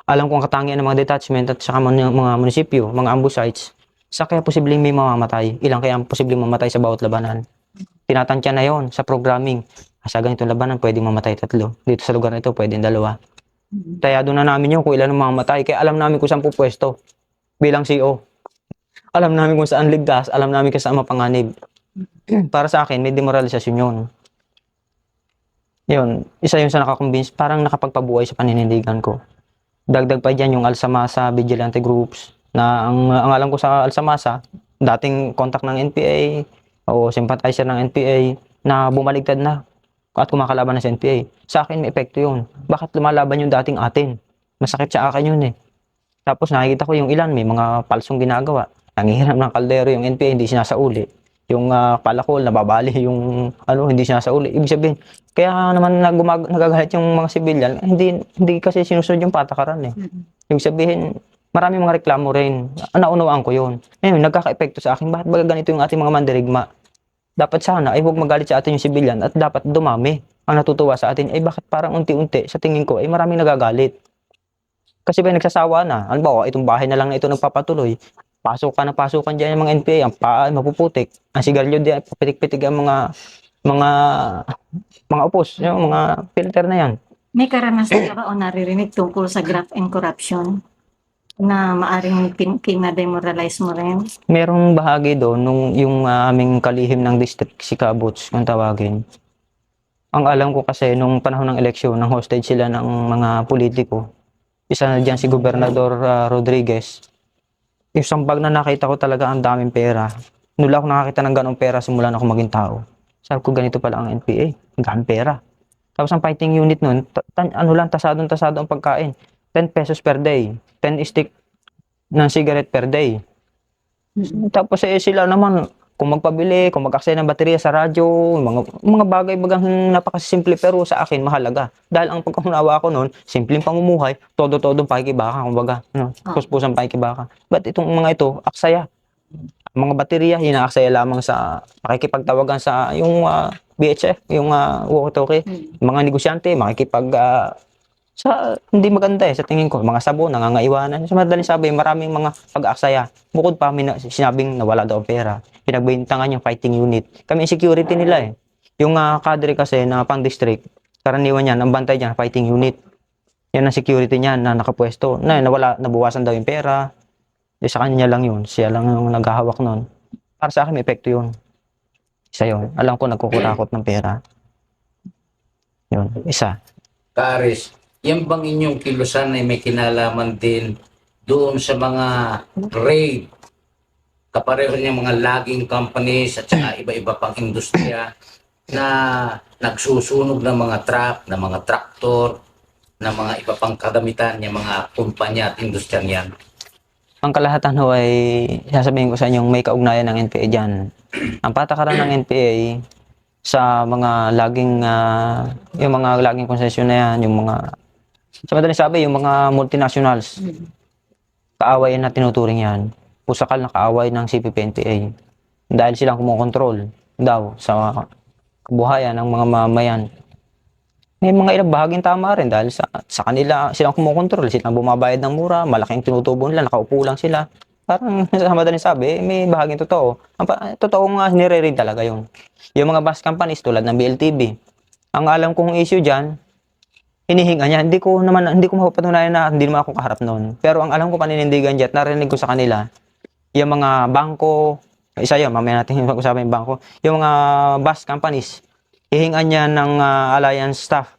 B: Alam ko ang katangian ng mga detachment at saka mga munisipyo, mga ambush sites. Sa kaya posibleng may mamamatay. Ilang kaya posibleng mamatay sa bawat labanan. Tinatantya na yon sa programming. Sa ganitong labanan, pwedeng mamatay 3. Dito sa lugar na ito, pwedeng 2. Kaya doon na namin yun kung ilan ang mamamatay. Kaya alam namin kung saan pupwesto bilang CO. Alam namin kung saan ligtas, alam namin kung saan mapanganib. Para sa akin, may demoralisasyon yun. Yun, isa yun sa nakakonvince, parang nakapagpabuhay sa paninindigan ko. Dagdag pa dyan yung Alsamasa Vigilante Groups na ang alam ko sa Alsamasa, dating contact ng NPA o sympathizer ng NPA na bumaligtad na at kumakalaban na sa NPA. Sa akin may epekto yun. Bakit lumalaban yung dating atin? Masakit sa akin yun eh. Tapos nakikita ko yung ilan, may mga palsong ginagawa. Nangihiram ng kaldero yung NPA, hindi sinasauli. Yung palakol, nababali yung hindi sinasauli. Ibig sabihin, kaya naman nagagalit yung mga civilian, hindi kasi sinusunod yung patakaran eh. Ibig sabihin, marami mga reklamo rin. Naunawaan ko yun. Ngayon, nagkaka-epekto sa akin, bakit ba ganito yung ating mga mandirigma? Dapat sana ay huwag magalit sa atin yung civilian at dapat dumami. Ang natutuwa sa atin ay bakit parang unti-unti sa tingin ko ay maraming nagagalit. Kasi ba nagsasawa na? Halimbawa, itong bahay na lang na ito nagpapatuloy. Pasok ka na pasukan dyan yung mga NPA, ang paa ay mapuputik. Ang sigarilyo di papitik-pitik ang mga upos, yung mga filter na yan.
C: May karanasan ka ba o naririnig tungkol sa graft and corruption na maaring pinademoralize mo rin?
B: Merong bahagi doon nung yung aming kalihim ng district, si Kabuts, kung tawagin. Ang alam ko kasi nung panahon ng eleksyon, nang hostage sila ng mga politiko. Isa na dyan si Gobernador Rodriguez. Isang bag na nakita ko talaga ang daming pera. Nula ako nakakita ng ganong pera simula na ako maging tao. Sabi ko ganito pala ang NPA, ganong pera. Tapos ang fighting unit nun, tasadong ang pagkain. 10 pesos per day, 10 stick ng cigarette per day. Tapos sila naman, kung magpabili, kung mag-aksaya ng baterya sa radyo, mga bagay bagang napakasimple pero sa akin mahalaga. Dahil ang pagkaunawa ko noon, simpleng pamumuhay, todo-todong pakikibaka, kumbaga, puspusang pakikibaka. But itong mga ito, aksaya. Mga baterya, hinaaksaya lamang sa pakikipagtawagan sa yung BHF, yung walkie-talkie. Mga negosyante, sa hindi maganda sa tingin ko, mga sabon, nangangaiwanan. Sa madaling sabi, maraming mga pag-aaksaya. Bukod pa, sinabing nawala daw pera. Pinagbintangan yung fighting unit. Kami security nila eh. Yung kadre kasi na pang-district, karaniwan yan, ang bantay dyan, fighting unit. Yan ang security niyan na nakapwesto. Nabawasan daw yung pera. Sa kanya lang yun. Siya lang yung naghahawak nun. Para sa akin, may epekto yun. Isa yun. Alam ko, nagkukurakot ng pera. Yun. Isa.
D: Karis, yan bang inyong kilusan ay may kinalaman din doon sa mga raid, kapareho niyang mga logging companies at saka iba-iba pang industriya na nagsusunog ng mga truck, ng mga traktor, ng mga iba pang kagamitan ng mga kumpanya at industriya niyan?
B: Ang kalahatan ho ay sasabihin ko sa inyong may kaugnayan ng NPA dyan. Ang patakaran ng NPA sa mga yung mga laging konsesyon na yan, yung mga, sa madaling sabi, yung mga multinationals, kaaway na tinuturing yan. Pusakal na kaaway ng CPP-NPA. Dahil silang kumukontrol. daw sa kabuhayan ng mga mamayan. May mga ilang bahaging tama rin dahil sa kanila, silang kumukontrol, silang bumabayad ng mura, malaking tinutubo nila, nakaupo lang sila. Parang sa madaling sabi, may bahaging totoo. Totoo nga, nire-read talaga yun. Yung mga bus companies tulad ng BLTV, ang alam kong issue dyan, hinihinga niya. Hindi ko mapapatunayan na hindi naman ako kaharap noon. Pero ang alam ko paninindigan dyan, narinig ko sa kanila, yung mga bangko, isa yun, mamaya natin mag-usapan yung bangko, yung mga bus companies, hihingan niya ng alliance staff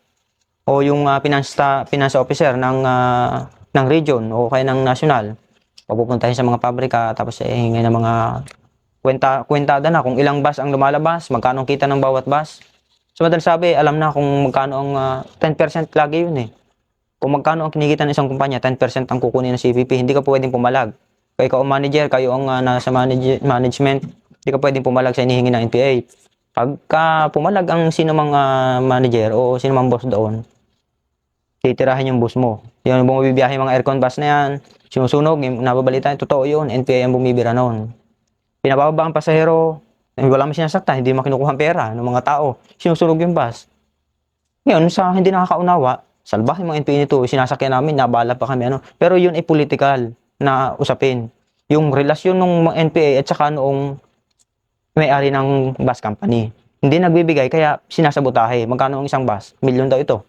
B: o yung finance officer ng region o kaya ng national. Papupuntahin sa mga pabrika, tapos hihingan ng mga kwentada na kung ilang bus ang lumalabas, magkano ang kita ng bawat bus. So madalas sabi, alam na kung magkano ang 10% lagi yun eh. Kung magkano ang kinikita ng isang kumpanya, 10% ang kukunin ng CVP, hindi ka pwedeng pumalag. Kaya ikaw ang manager, kayo ang nasa management, hindi ka pwedeng pumalag sa inihingi ng NPA. Pagka pumalag ang sino mang manager o sino mang boss doon, titirahin yung boss mo. Yung bumibiyahe yung mga aircon bus na yan, sinusunog, nababalitaan, totoo yun, NPA ang bumibira noon. Pinababa ang pasahero, wala man sinasaktan, hindi makinukuha ang pera ng mga tao, sinusunog yung bus. Ngayon, sa hindi nakakaunawa, salbahin mga NPA nito, sinasakyan namin, nabala pa kami, ano. Pero yun ay political na usapin. Yung relasyon ng NPA at saka noong may-ari ng bus company. Hindi nagbibigay, kaya sinasabotahe. Magkano ang isang bus? Milyon daw ito.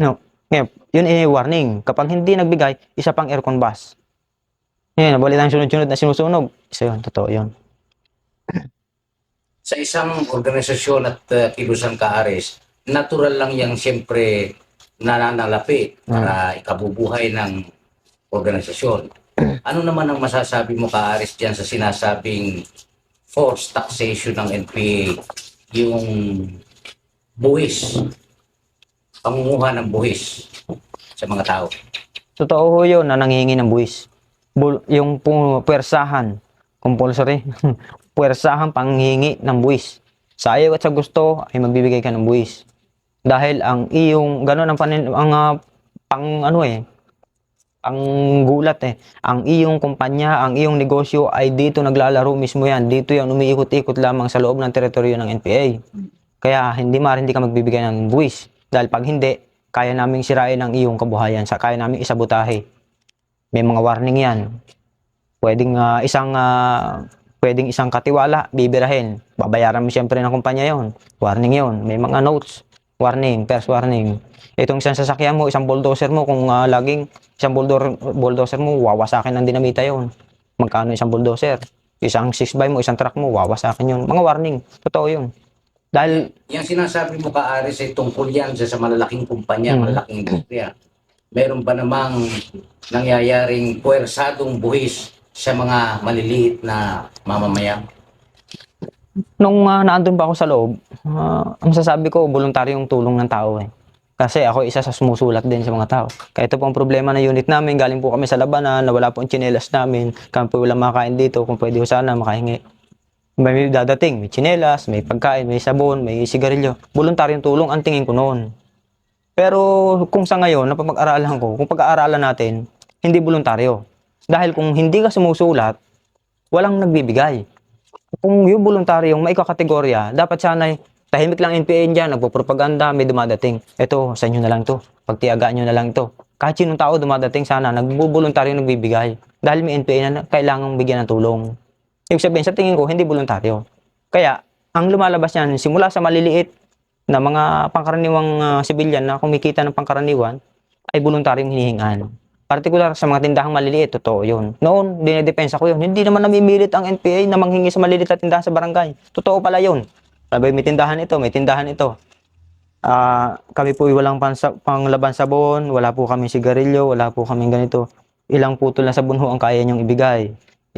B: No. Ngayon, yun ay warning. Kapag hindi nagbigay, isa pang aircon bus. Ngayon, nabalitan sunod-sunod na sinusunog. Isa yun, totoo yun.
D: Sa isang organisasyon at kilusan ka, Aris, natural lang yang siyempre nananalapi para ikabubuhay ng organisasyon. Ano naman ang masasabi mo, ka, Aris, dyan sa sinasabing forced taxation ng NPA, yung buwis, pangunguha ng buwis sa mga tao?
B: Totoo ho yun na nanghihingi ng buwis. Yung puwersahan, compulsory, puwersahan panghihingi ng buwis. Sa ayaw at sa gusto ay magbibigay ka ng buwis. Dahil ang iyong, gano'n ang gulat eh. Ang iyong kumpanya, ang iyong negosyo ay dito naglalaro mismo yan. Dito yan umiikot-ikot lamang sa loob ng teritoryo ng NPA. Kaya hindi ka magbibigay ng buwis. Dahil pag hindi, kaya naming sirain ang iyong kabuhayan. Kaya naming isabotahe. May mga warning yan. Pwedeng isang katiwala, bibirahin. Babayaran mo siyempre ng kumpanya yon. Warning yon. May mga notes. Warning, first warning. Itong isang sasakyan mo, isang bulldozer mo, kung laging isang bulldozer mo, wawasakin ng dinamita yon. Magkano isang bulldozer? Isang 6x mo, isang truck mo, wawasakin yon. Mga warning. Totoo yun. Dahil
D: Yung sinasabi mo, ka, Aris, ay tungkol yan sa malalaking kumpanya, malalaking industriya. Meron ba namang nangyayaring puwersadong buwis sa mga maliliit na mamamayan?
B: nung naandun pa ako sa loob, ang masasabi ko, voluntaryong tulong ng tao eh. Kasi ako isa sa sumusulat din sa mga tao. Kaya ito po ang problema ng unit namin, galing po kami sa labanan, nawala po ang tsinelas namin, kami po walang makain dito, kung pwede ko sana makahingi. May dadating, may tsinelas, may pagkain, may sabon, may sigarilyo. Voluntaryong tulong ang tingin ko noon. Pero kung sa ngayon, napapag-aralan ko, kung pag-aaralan natin, hindi voluntaryo. Dahil kung hindi ka sumusulat, walang nagbibigay. Kung yung voluntaryong may kakategorya, dapat sana'y tahimik lang NPA dyan, nagpo-propaganda, may dumadating. Ito, sa inyo na lang to. Pagtiyagaan nyo na lang to. Kahit sinong tao dumadating, sana nagbo-voluntaryo nagbibigay. Dahil may NPA na kailangang bigyan ng tulong. Ibig sabihin, sa tingin ko, hindi voluntaryo. Kaya, ang lumalabas yan, simula sa maliliit na mga pangkaraniwang sibilyan na kumikita ng pangkaraniwan, ay voluntaryong hinihingan. Partikular sa mga tindahang maliliit, totoo yun. Noon, dinedepensa ko yun. Hindi naman namimilit ang NPA na manghingi sa maliliit na tindahan sa barangay. Totoo pala yun. Sabi, may tindahan ito, may tindahan ito. Kami po walang panglaban sabon, wala po kami sigarilyo, wala po kami ganito. Ilang putol na sabon ho ang kaya niyong ibigay.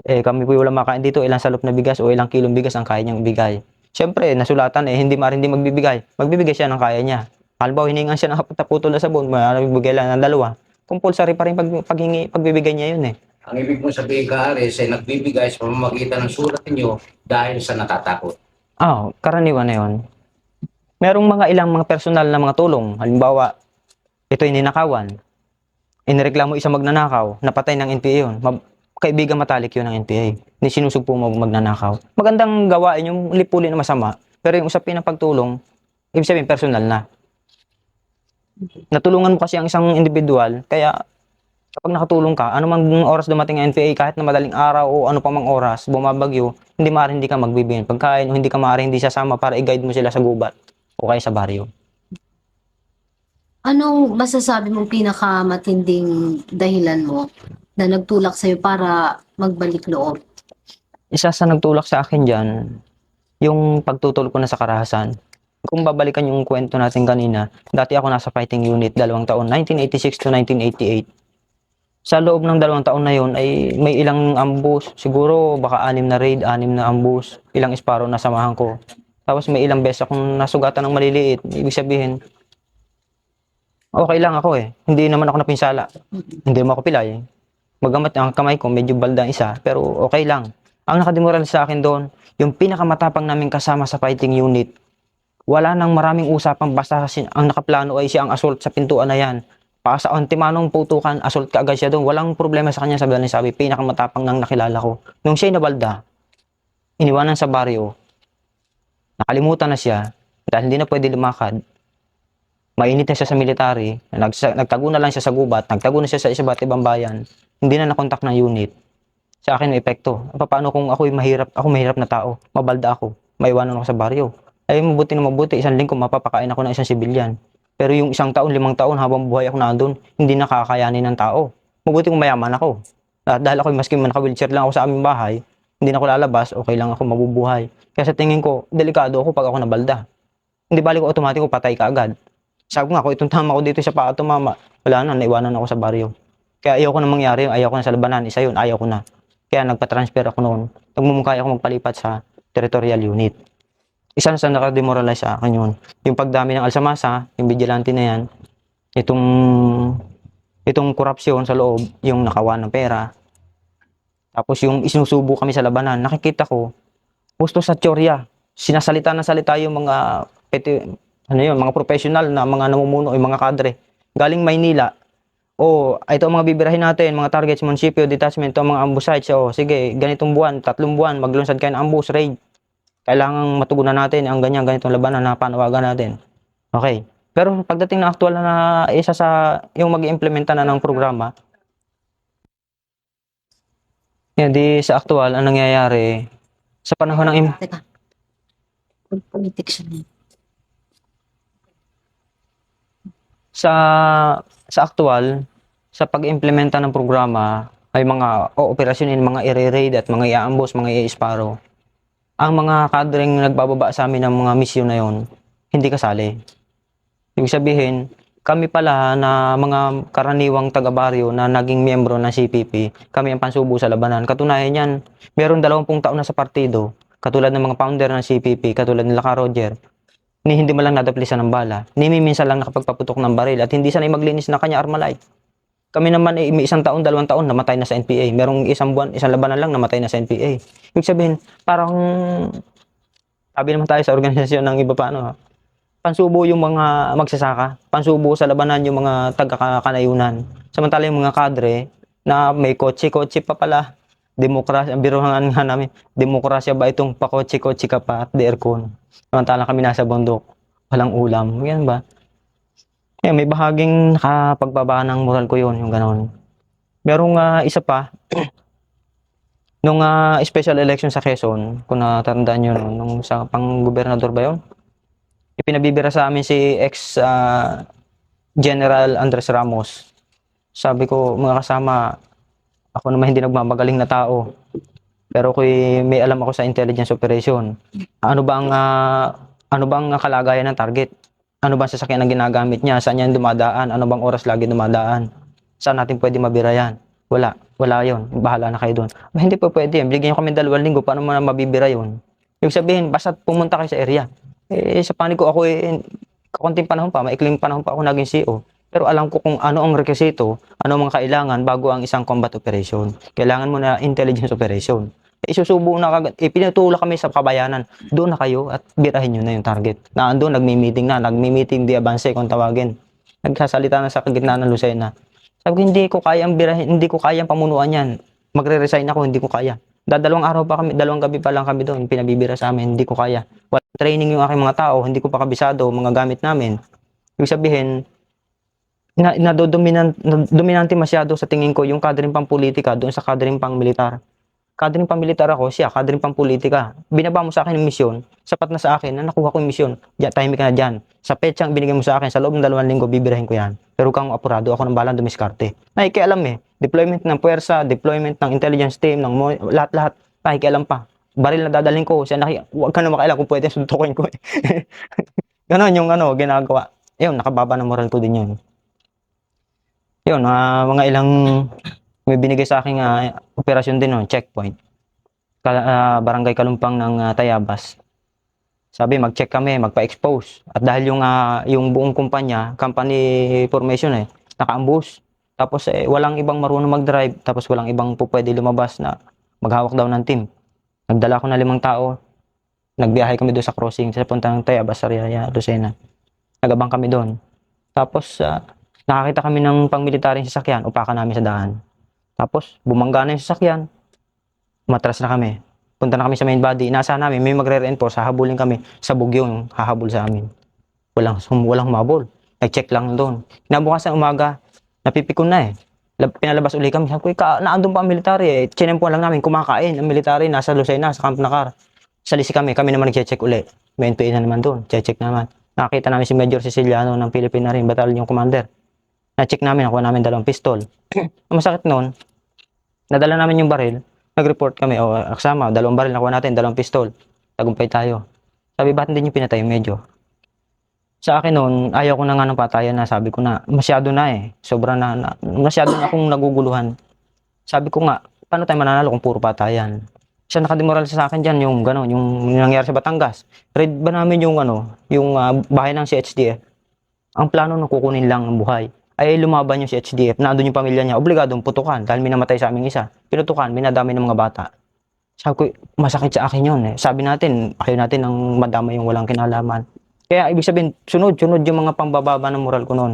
B: Kami po walang makain dito, ilang salop na bigas o ilang kilong bigas ang kaya niyang ibigay. Siyempre, nasulatan hindi magbibigay. Magbibigay siya ng kaya niya. Halimbawa, hiningan siya ng 4 putol na sabon, magbibigay lang ng 2. Compulsory pa rin pagbibigay niya yun eh.
D: Ang ibig mong sabihin, ka, Aris, ay nagbibigay sa pamamagitan ng sulat ninyo dahil sa natatakot.
B: Karaniwan na yun. Merong ilang mga personal na mga tulong. Halimbawa, ito'y ninakawan. Inireklamo isang magnanakaw, napatay ng NPA yun. kaibigan matalik yun ng NPA. Hindi sinusugpo mo magnanakaw. Magandang gawain yung lipulin na masama, pero yung usapin ng pagtulong, ibig sabihin personal na. Natulungan mo kasi ang isang individual, kaya kapag nakatulong ka, ano mang oras dumating ang NPA, kahit na madaling araw o ano pa mang oras, bumabagyo, hindi maaari hindi ka magbibigay ng pagkain o hindi ka maaari hindi sasama para i-guide mo sila sa gubat o kaya sa baryo.
A: Anong masasabi mong pinakamatinding dahilan mo na nagtulak sa'yo para magbalik loob?
B: Isa sa nagtulak sa akin dyan, yung pagtutol ko na sa karahasan. Kung babalikan yung kwento natin kanina, dati ako nasa fighting unit, 2 taon, 1986 to 1988. Sa loob ng 2 taon na yun ay may ilang ambush, siguro baka 6 na raid, 6 na ambush, ilang Sparrow na samahan ko. Tapos may ilang beses akong nasugatan ng maliliit, ibig sabihin, okay lang ako eh. Hindi naman ako napinsala. Hindi mo ako pilay. Magamat ang kamay ko, medyo balda isa, pero okay lang. Ang nakademoral sa akin doon, yung pinakamatapang namin kasama sa fighting unit, wala nang maraming usapang basta ang nakaplano ay siya ang assault sa pintuan na yan. Sa antimanong putukan, assault ka agad siya doon. Walang problema sa kanya, sabi, pinakamatapang nang nakilala ko. Nung siya'y nabalda, iniwanan sa baryo, nakalimutan na siya, dahil hindi na pwede lumakad. Mainit na siya sa military, nagtago na lang siya sa gubat, nagtago na siya sa iba't ibang bayan, hindi na nakontak ng unit. Sa akin may epekto. Paano kung ako mahirap na tao, mabalda ako, maiwanan ako sa baryo? Ay mabuti na mabuti, 1 linggo mapapakain ako ng isang sibilyan. Pero yung 1 taon, 5 taon, habang buhay ako nandun, hindi nakakayanin ng tao. Mabuti kung mayaman ako. Dahil ako maski man naka-wheelchair lang ako sa aming bahay, hindi na ako lalabas, okay lang ako mabubuhay. Kaya sa tingin ko, delikado ako pag ako nabalda. Hindi balik ko automatic ko patay ka agad. Sabi ko nga, kung itong tama ko dito sa paa tumama, wala na, naiwanan ako sa baryo. Kaya ayaw ko na mangyari yun, ayaw ko na sa labanan, isa yun, ayaw ko na. Kaya nagpa-transfer ako noon. Nagmumukha ako magpalipat sa territorial unit. Isa na sa nakademoralize sa akin yun. Yung pagdami ng alsamasa, yung vigilante na yan, itong korupsyon sa loob, yung nakawan ng pera. Tapos yung isinusubo kami sa labanan, nakikita ko, gusto sa teorya, sinasalita ng salita yung mga mga professional na mga namumuno, yung mga kadre. Galing Maynila, ito ang mga bibirahin natin, mga targets, munisipyo, detachment, ito ang mga ambush sites. Sige, ganitong buwan, 3 buwan, maglunsad kayo ng ambush, raid. Kailangang matugunan natin ang ganitong labanan na panawagan natin. Okay. Pero pagdating na aktual na isa sa yung mag-iimplementa na ng programa, di sa aktual, ang nangyayari, sa panahon ng
A: Teka. Politics siya.
B: sa aktual, sa pag-implementa ng programa, ay mga operasyonin, mga i-raid at mga i-ambush, mga i-Sparrow. Ang mga kadreng nagbababa sa amin ng mga misyon na yon, hindi kasali. Ibig sabihin, kami pala na mga karaniwang taga-baryo na naging miyembro ng CPP, kami ang pansubo sa labanan. Katunayan yan, meron 20 taon na sa partido, katulad ng mga founder ng CPP, katulad nila Ka Roger, ni hindi man lang nadaplisan ng bala, ni minsan lang nakapagpaputok ng baril, at hindi sanay maglinis ng kanya Armalite. Kami naman may 1 taon, 2 taon, namatay na sa NPA. Merong 1 buwan, 1 labanan lang, namatay na sa NPA. Ibig sabihin, parang, sabi naman tayo sa organisasyon ng iba paano, pansubo yung mga magsasaka, pansubo sa labanan yung mga taga-kanayunan. Samantala yung mga kadre, na may kotse-kotse pa pala, demokrasya, ang biruhan nga namin, demokrasya ba itong pakotse-kotse ka pa at the aircon? Samantala kami nasa bundok, walang ulam, yan ba? May bahaging nakapagbaba ng moral ko yun, yung gano'n. Merong isa pa, nung special election sa Quezon, kung natandaan nyo, nung sa pang-gobernador ba yun? Ipinabibira sa amin si ex-General Andres Ramos. Sabi ko, mga kasama, ako naman hindi nagmamagaling na tao. Pero may alam ako sa intelligence operation. Ano bang kalagayan ng target? Ano bang sasakyan ang ginagamit niya? Saan yan dumadaan? Ano bang oras lagi dumadaan? Saan natin pwede mabira yan? Wala yon. Bahala na kayo doon. Hindi pa pwede yan. Bigyan nyo kami 2 linggo. Paano mo na mabibira yun? Ibig sabihin, basta pumunta kayo sa area. Sa panig ko ako kakunting panahon pa, maikling panahon pa ako naging CO. Pero alam ko kung ano ang rekisito, ano ang mga kailangan bago ang isang combat operation. Kailangan mo na intelligence operation. Isusubo na kagad, pinutulak kami sa kabayanan. Doon na kayo at birahin nyo na yung target. Naandun, nagmi-meeting di abanse kung tawagin. Nagsasalita na sa gitna ng Lucena. Sabi ko, hindi ko kayang birahin, hindi ko kayang pamunuan yan. magre-resign ako, hindi ko kaya. Dalawang araw pa kami, dalawang gabi pa lang kami doon, pinabibira sa amin, hindi ko kaya. Walang training yung aking mga tao, hindi ko pa kabisado, mga gamit namin. Ibig sabihin, dominante masyado sa tingin ko yung kadring pang politika doon sa kadring pang militar. Kadring pang militar ako, siya, kadring pang politika. Binaba mo sa akin yung misyon, sapat na sa akin na nakuha ko yung misyon. Diyan, tahimik ka na dyan. Sa petsang binigay mo sa akin, sa loob ng 2 linggo, bibirahin ko yan. Pero kang apurado, ako ng balang dumiskarte. Nakikialam eh. Deployment ng puwersa, deployment ng intelligence team, lahat-lahat. Nakikialam pa. Baril na dadalhin ko, huwag ka na makailan kung pwede suntukin ko eh. Ganon yung ginagawa. Yun, nakababa ng moral ko din yun. Yun, mga ilang may binigay sa akin operasyon din checkpoint. Barangay Kalumpang ng Tayabas. Sabi, mag-check kami, magpa-expose. At dahil yung buong kumpanya, company formation naka-ambush. Tapos walang ibang marunong mag-drive, tapos walang ibang pwede lumabas na maghawak daw ng team. Nagdala ko na 5 tao. Nagbiyahe kami doon sa crossing sa puntang Tayabas, Sariaya, Lucena. Nagabang kami doon. Tapos nakakita kami ng pang-militaryong sasakyan, upakan namin sa daan. Tapos bumangga na yung sasakyan, matras na kami. Punta na kami sa main body, inaasahan namin, may magre-reinforce, hahabulin kami, sabog yung hahabol sa amin. Walang humabol. Nag-check lang doon. Kinabukasan umaga, napipikon na Pinalabas uli kami. Sabi ko, naandun pa ang military Chinempo lang namin, kumakain. Ang military, nasa Lucena, sa Camp Nakar. Salisi kami naman nag-check uli. May NPA na naman doon, check naman. Nakita namin si Major Siciliano ng Philippine Marine Battalion Commander. Na-check namin, nakuha namin 2 pistol. Ang masakit noon, nadala namin yung baril, nag-report kami, kasama, 2 baril nakuha natin, 2 pistol. Tagumpay tayo. Sabi, ba't hindi nyo pinatay yung Major? Sa akin noon, ayaw ko na nga ng patayan na, sabi ko na, masyado na Sobra na masyado na akong naguguluhan. Sabi ko nga, paano tayo mananalo kung puro patayan? Siya nakademoral sa akin dyan, yung nangyari sa Batangas. Read ba namin yung bahay ng CHDF? Ang plano na kukunin lang ng buhay. Ay lumaban yung CHDF, nandun yung pamilya niya, obligadong putukan dahil minamatay sa aming isa. Pinutukan, minadamay ng mga bata. Sabi ko, masakit sa akin yun Sabi natin, ayaw natin ang madamay yung walang kinalaman. Kaya ibig sabihin, sunod yung mga pambababa ng moral ko noon.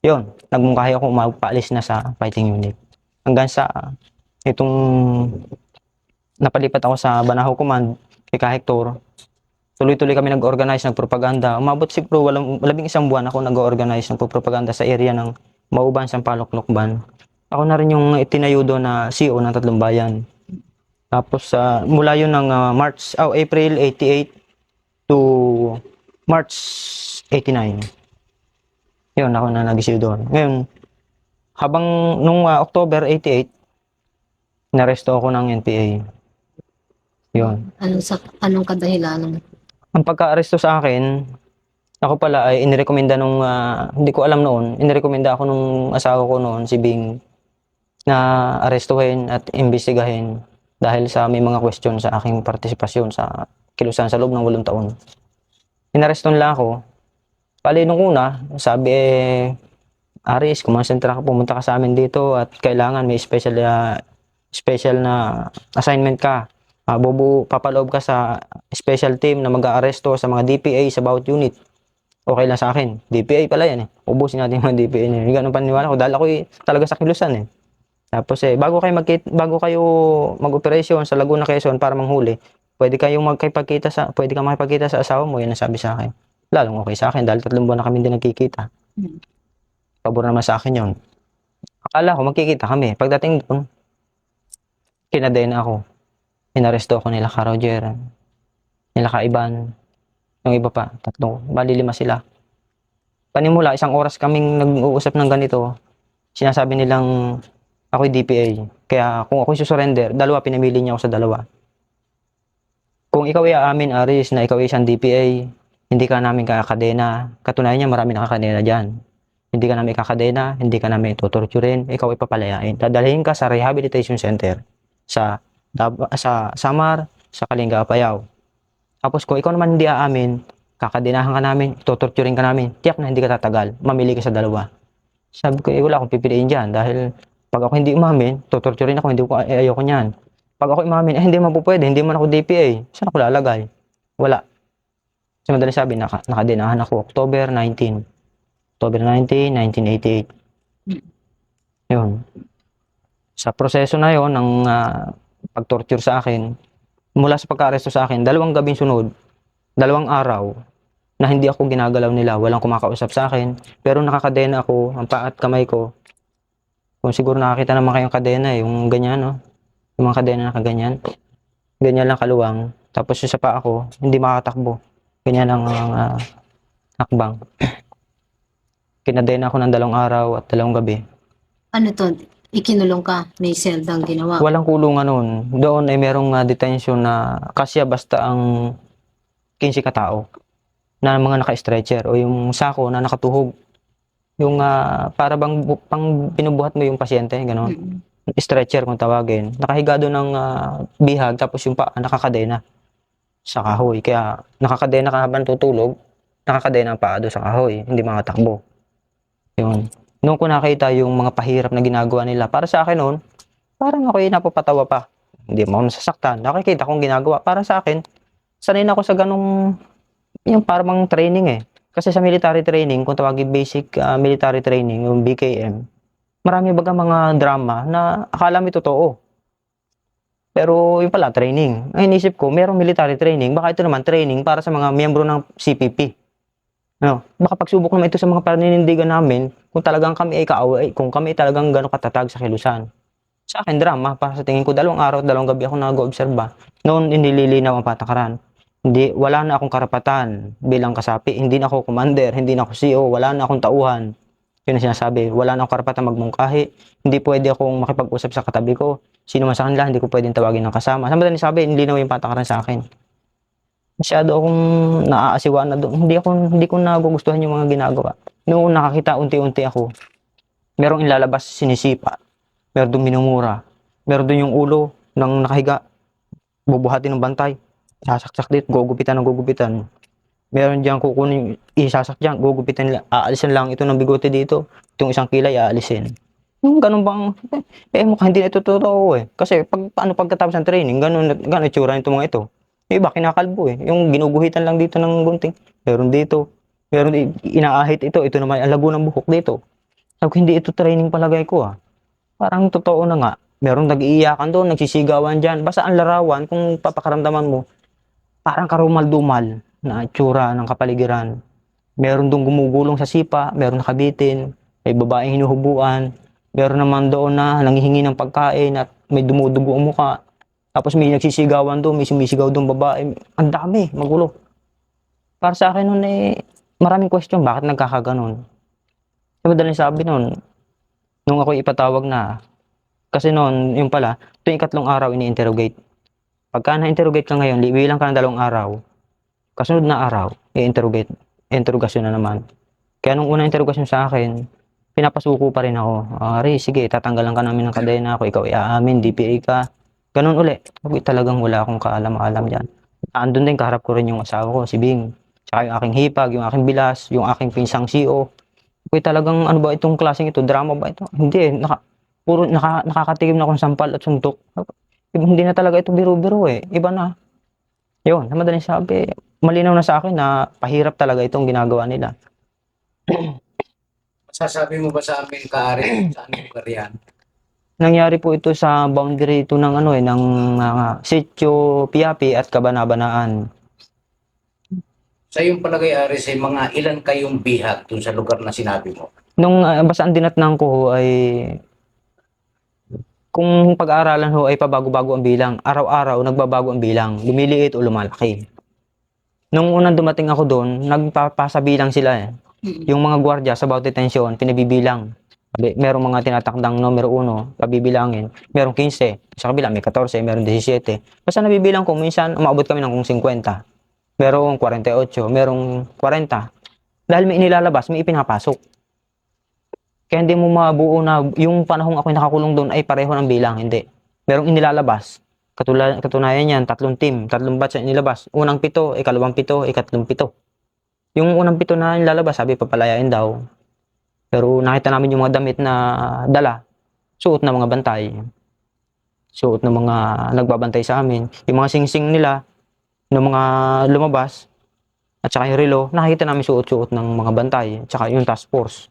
B: Yun, nagmungkahi ako magpaalis na sa fighting unit. Hanggang sa itong napalipat ako sa Banahaw Command, kay Hector. Tuloy-tuloy kami nag-organize ng propaganda. Umabot siguro 11 buwan ako nag-organize ng propaganda sa area ng Mauban, Sampaloc, Lokban. Ako na rin yung itinayo doon na CEO ng 3 bayan. Tapos mula yun ng April 88 to March 89. Yun, ako na nag-CEO doon. Ngayon, habang nung October 88, naresto ako ng NPA. Yun.
A: Anong kadahilanan?
B: Ang pagka-aresto sa akin, ako pala ay inirekomenda nung, hindi ko alam noon, inirekomenda ako nung asawa ko noon, si Bing, na arestuhin at imbestigahin dahil sa may mga question sa aking partisipasyon sa kilusan sa loob ng 8 taon. Inaresto nila ako. Pali nung una, sabi Aris, kumonsentra ka, pumunta ka sa amin dito at kailangan may special na assignment ka. Papaloob ka sa special team na mag-aaresto sa mga DPA sa bawat unit. Okay lang sa akin. DPA pala yan Ubusin natin yung mga DPA niya. Ganun paniwala ko dahil ako talaga sa kilusan Tapos bago kayo mag-operasyon sa Laguna, Quezon para manghuli, pwede kang makipagkita sa asawa mo, yan ang sabi sa akin. Lalong okay sa akin dahil 3 buwan na kami din nagkikita. Pabor naman sa akin yon. Akala ko magkikita kami. Pagdating doon, kinadena ako. Inaresto ako nila ka Roger, nila ka Iban, yung iba pa, 3, bali 5 sila. Panimula, 1 oras kaming nag-uusap ng ganito, sinasabi nilang ako'y DPA. Kaya kung ako'y susurrender, 2, pinamili niya ako sa 2. Kung ikaw ay aamin, Aris, na ikaw ay isang DPA, hindi ka namin kakadena. Katunayan niya, marami nakakadena dyan. Hindi ka namin kakadena, hindi ka namin tutorturin, ikaw ay papalayain. Dadalhin ka sa rehabilitation center sa Samar, sa Kalinga, Apayao. Tapos kung ikaw naman hindi aamin, kakadenahan ka namin, tutorturin ka namin, tiyak na hindi ka tatagal, mamili ka sa 2. Sabi ko, wala akong pipiliin dyan dahil pag ako hindi umamin, tutorturin ako, ayoko niyan. Pag ako umamin, hindi man po pwede, hindi man ako DPA, saan ako lalagay? Wala. So madaling sabi, nakadenahan ako October 19, 1988. Yun. Sa proseso na yon ng pag-torture sa akin, mula sa pagka-aresto sa akin, 2 gabing sunod, 2 araw, na hindi ako ginagalaw nila, walang kumakausap sa akin, pero nakakadena ako, ang paa at kamay ko. Kung siguro nakakita naman kayong kadena, yung ganyan, no? Yung mga kadena na kaganyan. Ganyan lang kaluwang. Tapos yung sa paa ko, hindi makakatakbo. Ganyan ang hakbang. Kinadena ako ng 2 araw at 2 gabi.
A: Ano to? Ikinulong ka? May seldang ginawa?
B: Walang kulungan noon. Doon ay merong detention na kasya basta ang 15 katao na mga naka-stretcher o yung sako na nakatuhog. Yung para bang pang binubuhat mo yung pasyente, gano'n.
A: Mm.
B: Stretcher kung tawagin. Nakahiga doon ng bihag tapos yung paa nakakadena sa kahoy. Kaya nakakadena ka habang tutulog, nakakadena ang paa doon sa kahoy, hindi makatakbo. Yun. Noong ko nakita yung mga pahirap na ginagawa nila, para sa akin noon, parang ako napapatawa pa. Hindi mo ako nasasaktan. Nakikita kong ginagawa. Para sa akin, sanay na ako sa ganong, yung parang training eh. Kasi sa military training, kung tawagin basic military training, yung BKM, marami baga mga drama na akala mo totoo. Pero yung pala, training. Ang inisip ko, merong military training, baka ito naman training para sa mga miyembro ng CPP. Ano, baka pagsubok naman ito sa mga paninindigan namin kung talagang kami ay kaaway, kung kami talagang gano'ng katatag sa kilusan. Sa akin, drama. Para sa tingin ko, 2 araw at 2 gabi ako nag-oobserba. Noon, nililinaw ang patakaran. Wala na akong karapatan bilang kasapi. Hindi na ako commander, hindi na ako CEO, wala na akong tauhan. Yun ang sinasabi. Wala na akong karapatan magmungkahi. Hindi pwede akong makipag-usap sa katabi ko. Sino man sa kanila, hindi ko pwedeng tawagin ng kasama. Sa madaling sabi, nilinaw yung patakaran sa akin. Masyado akong naaasiwa na doon. Hindi ko nagugustuhan yung mga ginagawa. Noong nakakita unti-unti ako, merong ilalabas sinisipa, meron doon minumura, meron doon yung ulo ng nakahiga, bubuhatin ng bantay, sasaksak dito, gugupitan ng gugupitan. Meron diyan kukunin, isasak diyan, gugupitan nila, aalisin lang ito ng bigote dito, itong isang kilay aalisin. Yung ganun bang, mukhang hindi na ito totoo eh. Kasi pagkatapos ng training, ganun itsura nito mga ito. Yung iba, kinakalbo eh. Yung ginuguhitan lang dito ng gunting. Meron dito. Meron inaahit ito. Ito naman ang lago ng buhok dito. Sabi ko, hindi ito training palagay ko ah. Parang totoo na nga. Meron nag-iiyakan doon, nagsisigawan dyan. Basta ang larawan, kung papakaramdaman mo, parang karumal-dumal na itsura ng kapaligiran. Meron doon gumugulong sa sipa, meron nakabitin, may babaeng hinuhubuan, meron naman doon na nangihingi ng pagkain at may dumudugo ang muka. Tapos may nagsisigawan doon, may sumisigaw doon babae. Ang dami, magulo. Para sa akin noon maraming question, bakit nagkakaganon? Sa madaling sabi noon, nung ako ipatawag na, kasi noon, yung pala, tuwing 3 araw ini-interrogate. Pagka na-interrogate ka ngayon, bilang ka ng 2 araw, kasunod na araw, i-interrogate. Interrogasyon na naman. Kaya nung unang interrogasyon sa akin, pinapasuko pa rin ako. Ari, sige, tatanggalan ka namin ng kadena ako, ikaw i-aamin, DPA ka. Ganun uli. Sabi, talagang wala akong kaalam-alam dyan. Andun din, kaharap ko rin yung asawa ko, si Bing. Tsaka yung aking hipag, yung aking bilas, yung aking pinsang CEO. Sabi, talagang ano ba itong klaseng ito? Drama ba ito? Hindi, nakakatikim na akong sampal at suntok. Hindi na talaga ito biro-biro eh. Iba na. Yun, na madaling sabi, malinaw na sa akin na pahirap talaga itong ginagawa nila.
D: Masasabi mo ba sa amin, Kaaris, saan yung karyan?
B: Nangyari po ito sa boundary ito ng ng Sitio Piapi at Kabanabanaan.
D: Sa iyong palagay, Aris, ay mga ilan kayong bihag dun sa lugar na sinabi mo?
B: Nung basta ang dinatnang ko ho ay kung pag-aaralan ho ay pabago-bago ang bilang. Araw-araw nagbabago ang bilang. Lumiliit o lumalaki. Nung unang dumating ako doon, nagpapasabilang sila eh. Yung mga gwardiya sa bawat detention, pinabibilang. Merong mga tinatakdang numero 1, pabibilangin. Merong 15, sa kabila may 14, merong 17. Basta nabibilang ko, minsan umabot kami ng kung 50. Merong 48, merong 40. Dahil may inilalabas, may ipinapasok. Kaya hindi mo mabuo na yung panahong ako nakakulong doon ay pareho ng bilang, hindi. Merong inilalabas. Katunayan yan, 3 team, 3 batch na inilabas. Unang 7, ikalawang 7, ikatlong 7. Yung unang 7 na nilalabas, sabi papalayain daw. Pero nakita namin yung mga damit na dala, suot na mga bantay. Suot na mga nagbabantay sa amin. Yung mga singsing nila, ng mga lumabas, at saka yung relo, nakita namin suot-suot ng mga bantay, at saka yung task force.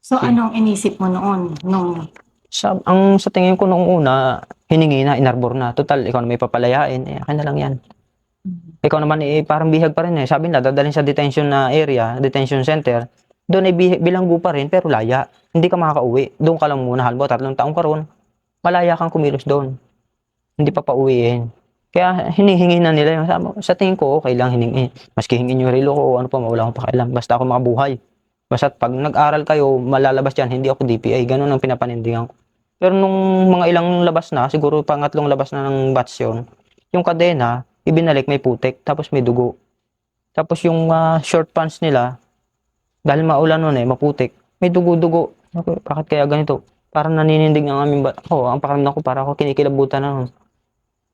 C: So, anong inisip mo noon? Nung
B: Sa tingin ko nung una, hiningi na, inarbor na. Total, ikaw na may papalayain, akin na lang yan. Ikaw naman, parang bihag pa rin eh. Sabi nila, dadalhin sa detention na area, detention center. Doon ay bilanggo pa rin, pero laya. Hindi ka makakauwi. Doon ka lang muna, halimbawa 3 taong ka ron, malaya kang kumilos doon. Hindi pa pauwiin. Kaya hinihingi na nila yung sa tingin ko, okay lang hiningi. Maski hingin yung relo ko o ano pa, wala akong pakialam. Basta ako makabuhay. Basta pag nag-aral kayo, malalabas yan, hindi ako DPI. Ganun ang pinapanindigan ko. Pero nung mga ilang labas na, siguro pangatlong labas na ng batch yun, yung kadena, ibinalik may putik, tapos may dugo. Tapos yung short pants nila, dahil maulan nun maputik, may dugo-dugo. Okay, bakit kaya ganito? Parang naninindig ang aming ako, ang pakiramdam ko, para ako kinikilabutan na nun.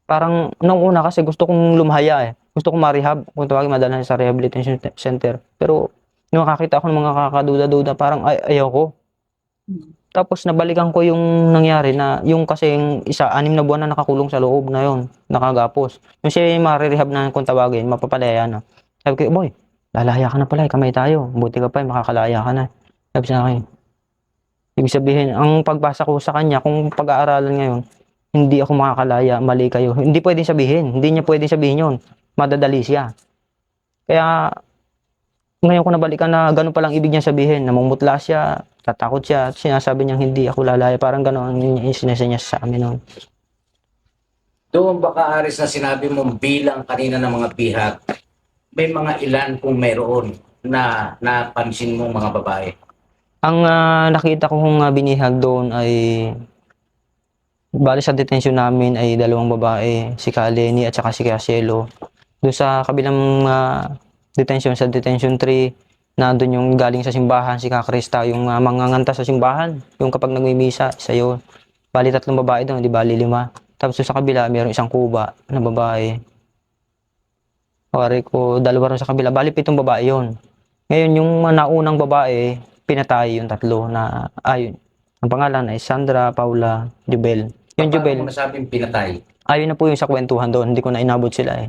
B: Parang nung una kasi gusto kong lumahaya Gusto kong ma-rehab, kung tawagin madala sa rehabilitation center. Pero nung nakakita ako ng mga kakaduda-duda, parang ayaw ko. Tapos nabalikan ko yung nangyari na yung kasing 6 na buwan na nakakulong sa loob na yon, nakagapos. Yung siya yung ma-rehab na kung tawagin, mapapalaya na. Sabi ko, boy, lalaya ka na pala, kamay tayo. Buti ka pa, makakalaya ka na. Sabi sa akin. Ibig sabihin, ang pagbasa ko sa kanya, kung pag-aaralan ngayon, hindi ako makakalaya, mali kayo. Hindi pwedeng sabihin, hindi niya pwedeng sabihin yon. Madadali siya. Kaya, ngayon ko nabalikan na gano'n palang ibig niya sabihin, namumutla siya, tatakot siya, at sinasabi niyang hindi ako lalaya. Parang gano'n ang sinasanya sa amin noon.
D: Doon baka Aris na sinabi mo bilang kanina ng mga bihag, may mga ilan kung meron na napansin mo mga babae?
B: Ang nakita ko kung binihag doon ay bali sa detention namin ay 2 babae, si Kaleni at saka si Casielo. Doon sa kabilang detention, sa detention 3, nandun yung galing sa simbahan, si Kakrista, yung manganganta sa simbahan, yung kapag nagmimisa, isa yun. Bali 3 babae doon, di bali 5. Tapos sa kabila, mayroong isang kuba na babae. Pare ko, 2 rin sa kabila, bali 7 babae yun. Ngayon, yung naunang babae, pinatay yung 3 na, ayun. Ang pangalan ay Sandra, Paula, Jubel. Yung
D: Paano
B: Jubel,
D: mo nasabing pinatay?
B: ayun na po yung sa kwentuhan doon, hindi ko na inabot sila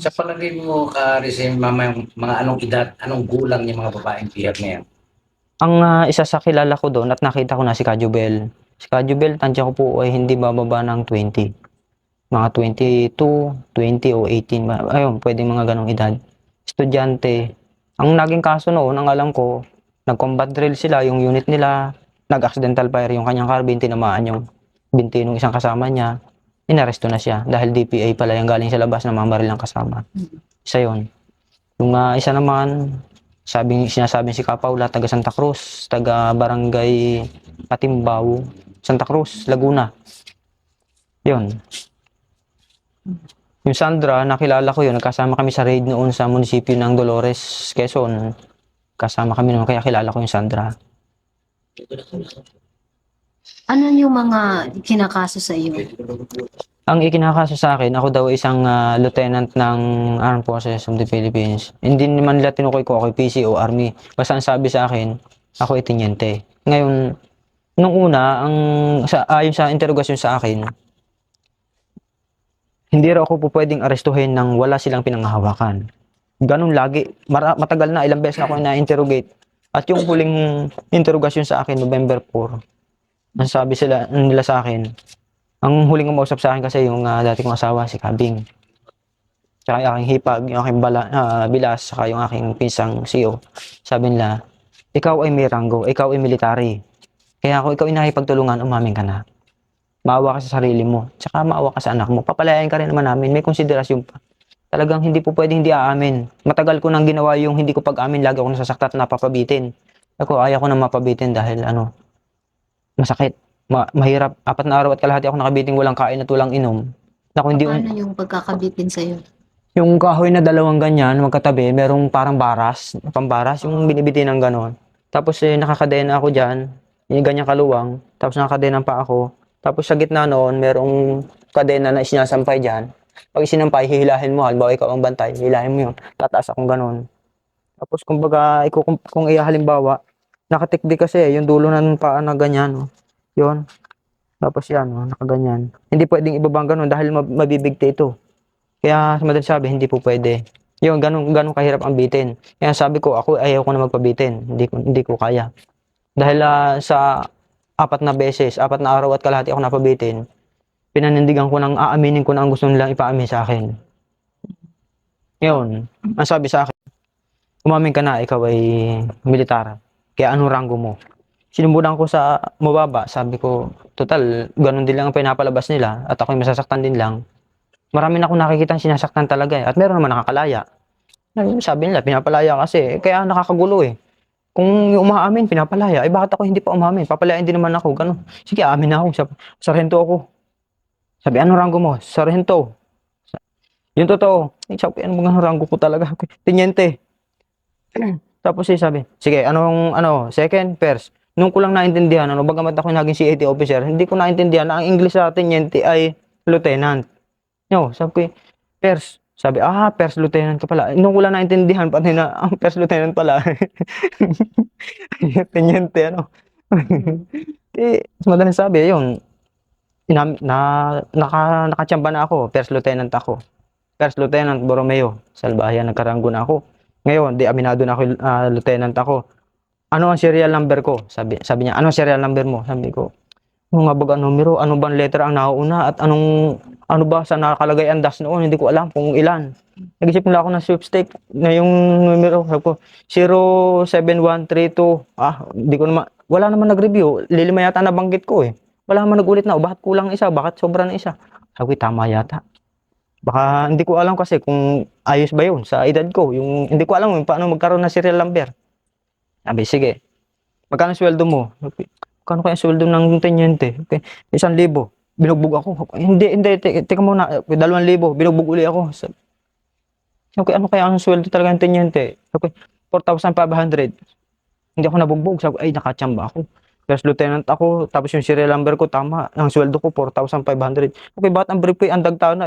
D: Sa palagay mo, Aris, mga anong edad, anong gulang yung mga babaeng bihag na yan?
B: Ang isa sa kilala ko doon at nakita ko na si Kajubel. Si Kajubel, tansya ko po ay hindi bababa ng 20. Mga 22, 20 o 18. Ayun, pwedeng mga ganong edad. Estudyante. Ang naging kaso noon, ang alam ko, nag-combat drill sila, yung unit nila, nag-accidental fire yung kanyang carbine, tinamaan yung binti ng isang kasama niya. Inaresto na siya dahil DPA pala yung galing sa labas na mamaril ang kasama. Isa yun. Yung isa naman, sinasabing si Kapaula, taga Santa Cruz, taga Barangay Patimbaw, Santa Cruz, Laguna. Yun. Yung Sandra, nakilala ko yun, nagkasama kami sa raid noon sa munisipyo ng Dolores, Quezon. Kasama kami noon, kaya kilala ko yung Sandra.
A: Ano yung mga kinakaso sa iyo?
B: Ang ikinakaso sa akin, ako daw isang lieutenant ng Armed Forces of the Philippines. Hindi naman nila tinukoy ko ako PC o Army. Basta ang sabi sa akin, ako ay teniente. Ngayon, nung una, ayon sa interogasyon sa akin, hindi raw ako po pwedeng arestuhin nang wala silang pinanghahawakan. Ganun lagi. Matagal na, ilang beses na ako na-interrogate. At yung huling interogasyon sa akin, November 4, ang sabi nila sa akin, ang huling umausap sa akin kasi yung dati kong asawa, si Kabing. Tsaka yung aking hipag, yung aking bilas, saka yung aking pinsang CEO. Sabi nila, ikaw ay may ranggo, ikaw ay military. Kaya kung ikaw ay nakipagtulungan, umamin ka na. Maawa ka sa sarili mo, tsaka maawa ka sa anak mo. Papalayain ka rin naman namin, may konsiderasyon pa. Talagang hindi po pwedeng hindi aamin. Matagal ko nang ginawa yung hindi ko pag-amin, lagi ako nasasaktan at napapabitin. Ako, ayaw ko na mapabitin dahil masakit. Mahirap. 4 na araw at kalahati ako nakabiting walang kain at walang inom. Hindi
A: Paano yung pagkakabitin sa iyo?
B: yung kahoy na 2 ganyan, magkatabi, merong parang baras, pambaras, yung binibitin ng ganon. Tapos nakakadena ako dyan, yung ganyang kaluwang, tapos nakakadena pa ako. Tapos sa gitna noon, merong kadena na isinasampay dyan. Pag isinampay, hihilahin mo, halimbawa ikaw ang bantay, hihilahin mo yun, tataas akong ganon. Tapos kumbaga, kung halimbawa, nakatikdi kasi yung dulo ng paa na ganyan, yun. Tapos yan, nakaganyan. Hindi pwedeng ibabang ganun dahil mabibigti ito. Kaya madalas sabi, hindi po pwede. Yun, ganun kahirap ang bitin. Kaya sabi ko, ako ayaw ko na magpabitin. Hindi ko kaya. Dahil sa 4 na araw at kalahati ako napabitin. Pinanindigan ko nang aaminin ko na ang gusto nilang ipaamin sa akin. Ngayon, ang sabi sa akin, umamin ka na, ikaw ay militar. Kaya anong ranggo mo? Sinumbudan ko sa mababa, sabi ko, total, ganun din lang ang pinapalabas nila at ako'y masasaktan din lang. Marami na akong nakikita sinasaktan talaga at meron naman nakakalaya. Sabi nila, pinapalaya kasi, kaya nakakagulo Kung yung umaamin, pinapalaya, bakit ako hindi pa umamin? Papalayain din naman ako, ganun. Sige, amin na ako, sarhento ako. Sabi, anong ranggo mo? Sarhento. Yung totoo, sabi, ano mga ranggo ko talaga? Tenyente. Tapos sabi, sige, second, first. Nung ko lang naintindihan, bagamat ako naging CAT officer, hindi ko naintindihan na ang English sa tenyente ay lieutenant. No, sabi ko, first. Sabi, first lieutenant ka pala. Nung ko lang naintindihan, pati na, ang first lieutenant pala. Tenyente, madaling sabi, yun, nakachamba na ako, first lieutenant ako. First Lieutenant Borromeo, Salbayan, nagkaranggo na ako. Ngayon, di aminado na ako, lieutenant ako. Ano ang serial number ko? Sabi niya, ano ang serial number mo? Sabi ko, ano nga ba ang numero? Ano bang letter ang nauuna? At ano ba sa nakalagay ang dash noon? Hindi ko alam kung ilan. Nag-isip nila ako ng sweepstake na yung numero. Sabi ko, 07132. Hindi ko naman, wala naman nag-review. Lilima yata nabanggit ko Wala naman nagulit na, bakit kulang isa? Bakit sobra na isa? Sabi ko, tama yata. Baka hindi ko alam kasi kung ayos ba yun sa edad ko. Hindi ko alam paano magkaroon ng serial number. Sabi, sige. Magkano sweldo mo? Magkano kaya sweldo ng tenyente? Okay. 1,000. Binugbog ako. Hindi. Teka muna. 2,000. Binugbog uli ako. Okay, ano kaya ang sweldo talaga ng tenyente? Okay, 4,500. Hindi ako nabugbog. Sabi, ay, nakachamba ako. First lieutenant ako, tapos yung serial number ko, tama. Ang sweldo ko, 4,500. Okay, bakit ang brief ko ang dagtaon na,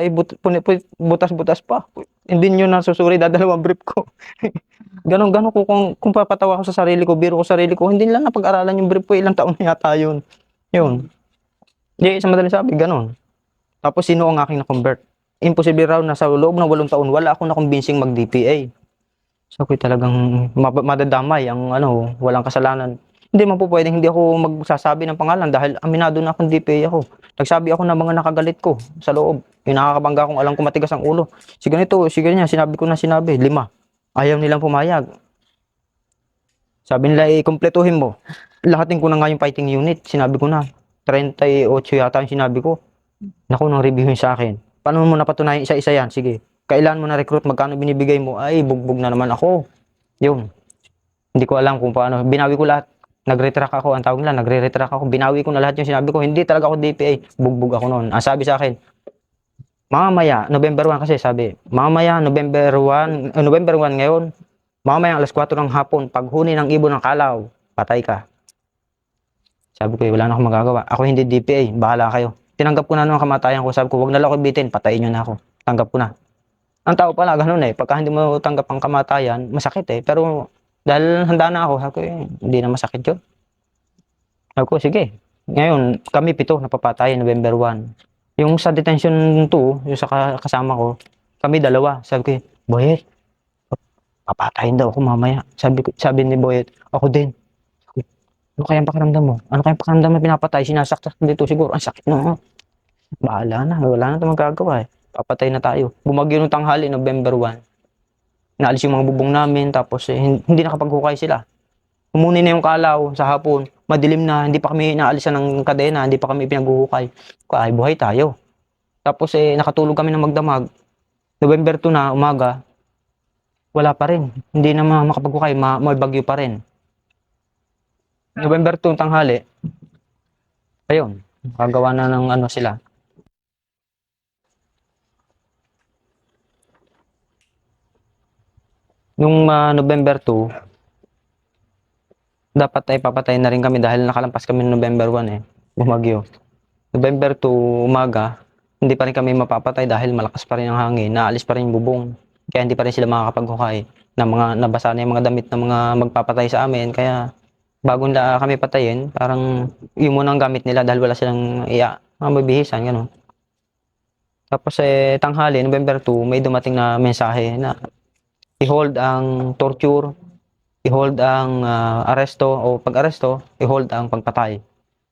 B: butas-butas pa. Hindi nyo nasusuri, dadalawang brief ko. Ganon ko, kung papatawa ko sa sarili ko, biro ko sa sarili ko, hindi nila napag-aralan yung brief ko, ilang taon na yata yun. Yun. Hindi, sa madaling sabi, ganon. Tapos, sino ang aking na-convert? Imposible raw na sa loob ng 8 taon, wala akong na-convincing mag-DPA. So, ako talagang madadamay ang walang kasalanan. Hindi man po pwedeng hindi ako magsasabi ng pangalan dahil aminado na akong DPA ako. Nagsabi ako ng mga nakagalit ko sa loob. Yung nakakabangga kung alam ko matigas ang ulo. Sige nito, sige niya, sinabi ko na 5. Ayaw nilang pumayag. Sabi nila, kumpletuhin mo. Lahatin ko na nga yung fighting unit. Sinabi ko na. 38 yata yung sinabi ko. Naku, nang reviewin sa akin. Paano mo napatunayan isa-isa yan? Sige. Kailan mo na recruit, magkano binibigay mo? Ay, bugbog na naman ako. Yun. Hindi ko alam kung paano. Binawi ko lahat. Nagre-retract ako, ang tawag nila, nagre-retract ako. Binawi ko na lahat yung sinabi ko. Hindi talaga ako DPA. Bugbog ako noon. Ang sabi sa akin, mamaya, November 1 kasi sabi, mamaya, November 1 ngayon, mamaya alas 4 ng hapon, paghuni ng ibon ng kalaw, patay ka. Sabi ko, wala na akong magagawa. Ako hindi DPA, bahala kayo. Tinanggap ko na naman kamatayan ko. Sabi ko, wag na lang ako bitin, patayin nyo na ako. Tanggap ko na. Ang tao pala, ganun pagka hindi mo tanggap ang kamatayan, masakit pero dahil handa na ako, sabi ko, hindi na masakit yun. Sabi ko, sige. Ngayon, kami 7 napapatay, November 1. Yung sa detention 2, yung sa kasama ko, kami 2. Sabi ko, Boyet, papatayin daw ako mamaya. Sabi ni Boyet, ako din. Ano kayang pakiramdam mo? Ano kayang pakiramdam mo pinapatay? Sinasaksak dito siguro. Ang sakit na. Bahala na. Wala na ito magagawa Papatay na tayo. Bumagyo ng tanghali, November 1. Naalis yung mga bubong namin, tapos hindi nakapaghukay sila. Umuni na yung kalaw sa hapon, madilim na, hindi pa kami naalisan ng kadena, hindi pa kami pinaghuhukay. Ay, buhay tayo. Tapos nakatulog kami ng magdamag. November 2 na, umaga, wala pa rin. Hindi na makapaghukay, may bagyo pa rin. November 2 tanghali, ayun, kagawa na ng sila. Nung November 2, dapat ay papatay na rin kami dahil nakalampas kami ng November 1 bumagyo. November 2, umaga, hindi pa rin kami mapapatay dahil malakas pa rin ang hangin, naalis pa rin yung bubong. Kaya hindi pa rin sila makakapaghukay na nabasa na yung mga damit ng mga magpapatay sa amin. Kaya bago na kami patayin, parang yun muna ang gamit nila dahil wala silang mga mabihisan, gano'n. Tapos tanghali, November 2, may dumating na mensahe na i-hold ang torture, i-hold ang aresto o pag-aresto, i-hold ang pagpatay.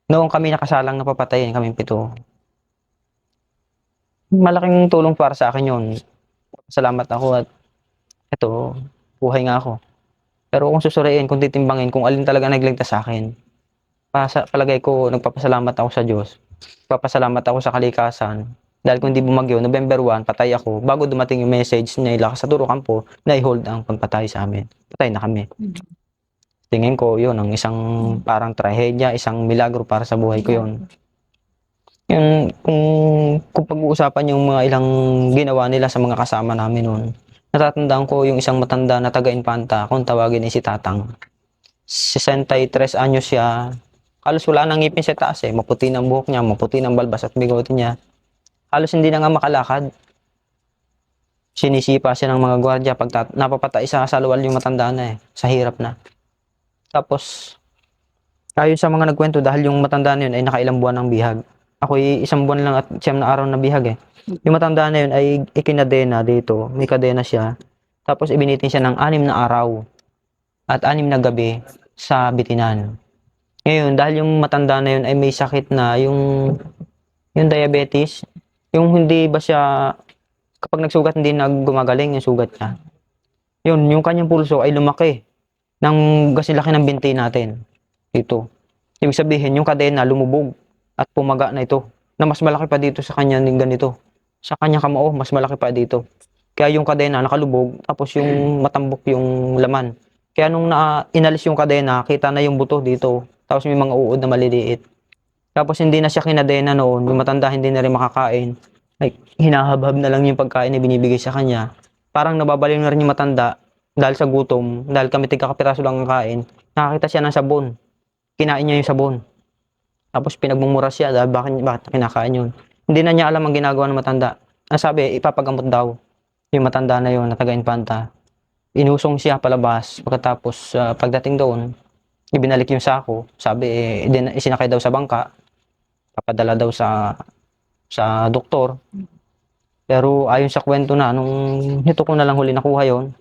B: Noong kami nakasalang na papatayin, kami 7. Malaking tulong para sa akin yun. Salamat ako at eto, buhay nga ako. Pero kung susuriin, kung titimbangin, kung alin talaga nagligtas sa akin, palagay ko, nagpapasalamat ako sa Diyos. Nagpapasalamat ako sa kalikasan. Dahil kung hindi bumagyo, November 1, patay ako. Bago dumating yung message na ilakas sa Turo Campo, na i-hold ang pagpatay sa amin. Patay na kami. Tingin ko, yun, ang isang parang trahedya, isang milagro para sa buhay ko yun. Yun, kung pag-uusapan yung mga ilang ginawa nila sa mga kasama namin noon, natatandaan ko yung isang matanda na taga-Infanta, kung tawagin ay si Tatang. 63 anyos siya. Halos wala nang ngipin sa taas eh. Maputi ng buhok niya, maputi ng balbas at bigote niya. Halos hindi na nga makalakad. Sinisipa siya ng mga gwardiya pag napapatay sa salwal yung matanda na eh. Sa hirap na. Tapos, ayon sa mga nagkwento, dahil yung matanda na yun ay nakailang buwan ng bihag. Ako'y 1 buwan lang at 9 na araw na bihag eh. Yung matanda na yun ay ikinadena dito. May kadena siya. Tapos ibinitin siya ng 6 na araw at 6 na gabi sa bitinan. Ngayon, dahil yung matanda na yun ay may sakit na yung diabetes, yung hindi ba siya, kapag nagsugat hindi na gumagaling yung sugat niya. Yun, yung kanyang pulso ay lumaki ng gasilaki ng binti natin. Dito. Ibig sabihin, yung kadena lumubog at pumaga na ito. Na mas malaki pa dito sa kanya ng ganito. Sa kanya kamao, mas malaki pa dito. Kaya yung kadena nakalubog, tapos yung matambok yung laman. Kaya nung inalis yung kadena, kita na yung buto dito. Tapos may mga uod na maliliit. Tapos hindi na siya kinadena noon. Yung matanda hindi na rin makakain. Like, hinahabhab na lang yung pagkain na binibigay sa kanya. Parang nababaliw na rin yung matanda dahil sa gutom. Dahil kami tigkakapiraso lang ang kain. Nakakita siya ng sabon. Kinain niya yung sabon. Tapos pinagmumura siya dahil bakit kinakain yun. Hindi na niya alam ang ginagawa ng matanda. Ang sabi, ipapagamot daw. Yung matanda na yun, na taga-Infanta. Inusong siya palabas. Pagkatapos, pagdating doon, ibinalik yung sako. Sabi, isinakay daw sa bangka. Papadala daw sa doktor. Pero ayon sa kwento na, nung nito ko na lang huli nakuha yon,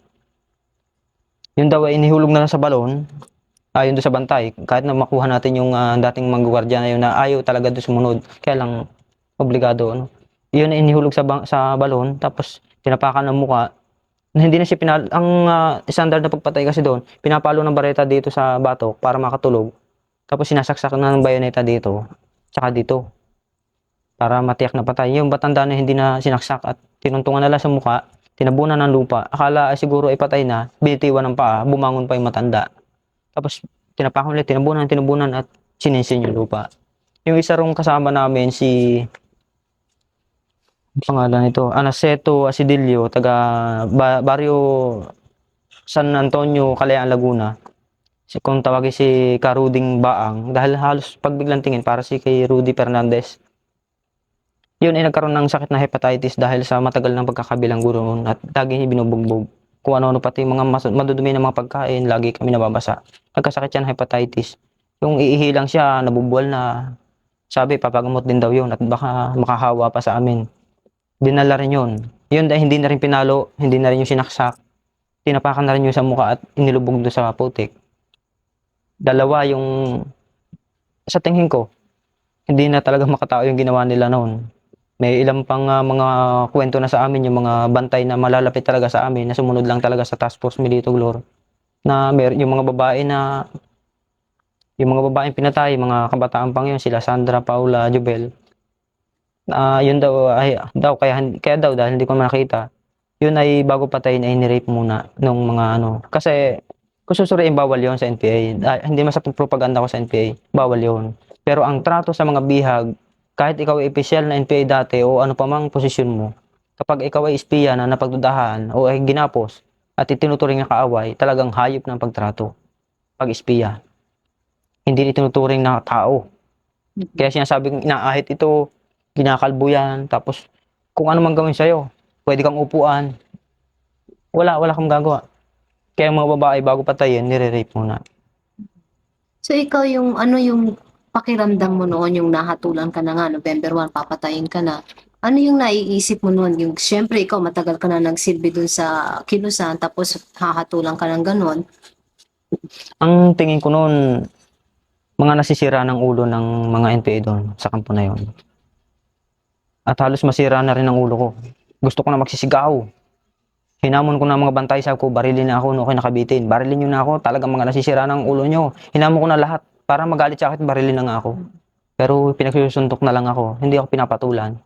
B: yun daw ay inihulog na lang sa balon. Ayon doon sa bantay, kahit na makuha natin yung dating manggugwardya na yun na ayaw talaga doon sumunod, kaya lang obligado, ano. Yun na inihulog sa balon, tapos tinapakan ng muka, na hindi na siya ang standard na pagpatay kasi doon, pinapalo ng bareta dito sa batok para makatulog, tapos sinasaksak na ng bayoneta dito, tsaka dito, para matiyak na patay. Yung batanda na hindi na sinaksak at tinuntungan na lang sa muka, tinabunan ng lupa, akala ay siguro ay patay na, binitiwan ng paa, bumangon pa yung matanda. Tapos, tinapakan ulit, tinubunan at sininsin yung lupa. Yung isa rong kasama namin, si pangalan nito, Anaceto Asidilio, taga Barrio San Antonio, Kalayaan, Laguna. Kung tawagin si Karuding Baang, dahil halos pagbiglang tingin para si kay Rudy Fernandez. Yun ay nagkaroon ng sakit na hepatitis dahil sa matagal ng pagkakabilang guro at lagi binubugbog. Kung ano-ano pati mga madudumi ng mga pagkain, lagi kami nababasa. Nagkasakit siya ng hepatitis. Yung iihilang siya, nabubuwal na. Sabi, papagamot din daw yun at baka makahawa pa sa amin. Dinala rin yun. Yun dahil hindi na rin pinalo, hindi na rin yung sinaksak. Tinapakan na rin yung sa mukha at inilubog doon sa putik. Dalawa yung, sa tingin ko, hindi na talaga makatao yung ginawa nila noon. May ilang pang mga kwento na sa amin, yung mga bantay na malalapit talaga sa amin, na sumunod lang talaga sa Task Force Milito Glor. Na yung mga babae yung mga babaeng pinatay, mga kabataan pang yun, sila Sandra, Paula, Jubel. Yun daw, kaya daw dahil hindi ko makita, yun ay bago patayin ay nirape muna nung mga ano. Kasi kung susuriin, bawal yun sa NPA. Hindi masapag propaganda ko sa NPA, bawal yun. Pero ang trato sa mga bihag, kahit ikaw ay opisyal na NPA dati o ano pa mang posisyon mo, kapag ikaw ay espiya na napagdudahan o ay ginapos at itinuturing na kaaway, talagang hayop ng pagtrato pag espiya. Hindi itinuturing na tao. Kaya sinasabing inaahit ito, ginakalbo yan, tapos kung ano man gawin sa'yo, pwede kang upuan. Wala kang gagawa. Kaya mga babae bago patayin, nire-rape muna.
A: So ikaw yung pakiramdam mo noon yung nahatulan ka na nga, November 1, papatayin ka na. Ano yung naiisip mo noon? Yung syempre ikaw matagal ka na nagsilbi dun sa kilusan tapos hahatulan ka ng ganon.
B: Ang tingin ko noon, mga nasisira ng ulo ng mga NPA doon sa kampo na yon. At halos masira na rin ang ulo ko. Gusto ko na magsisigaw. Hinamon ko na mga bantay, sabi ko, barilin na ako, no, okay, nakabitin. Barilin nyo na ako, talagang mga nasisira ng ulo nyo. Hinamon ko na lahat, para magalit sa akin, barilin na nga ako. Pero pinagsusuntok na lang ako, hindi ako pinapatulan.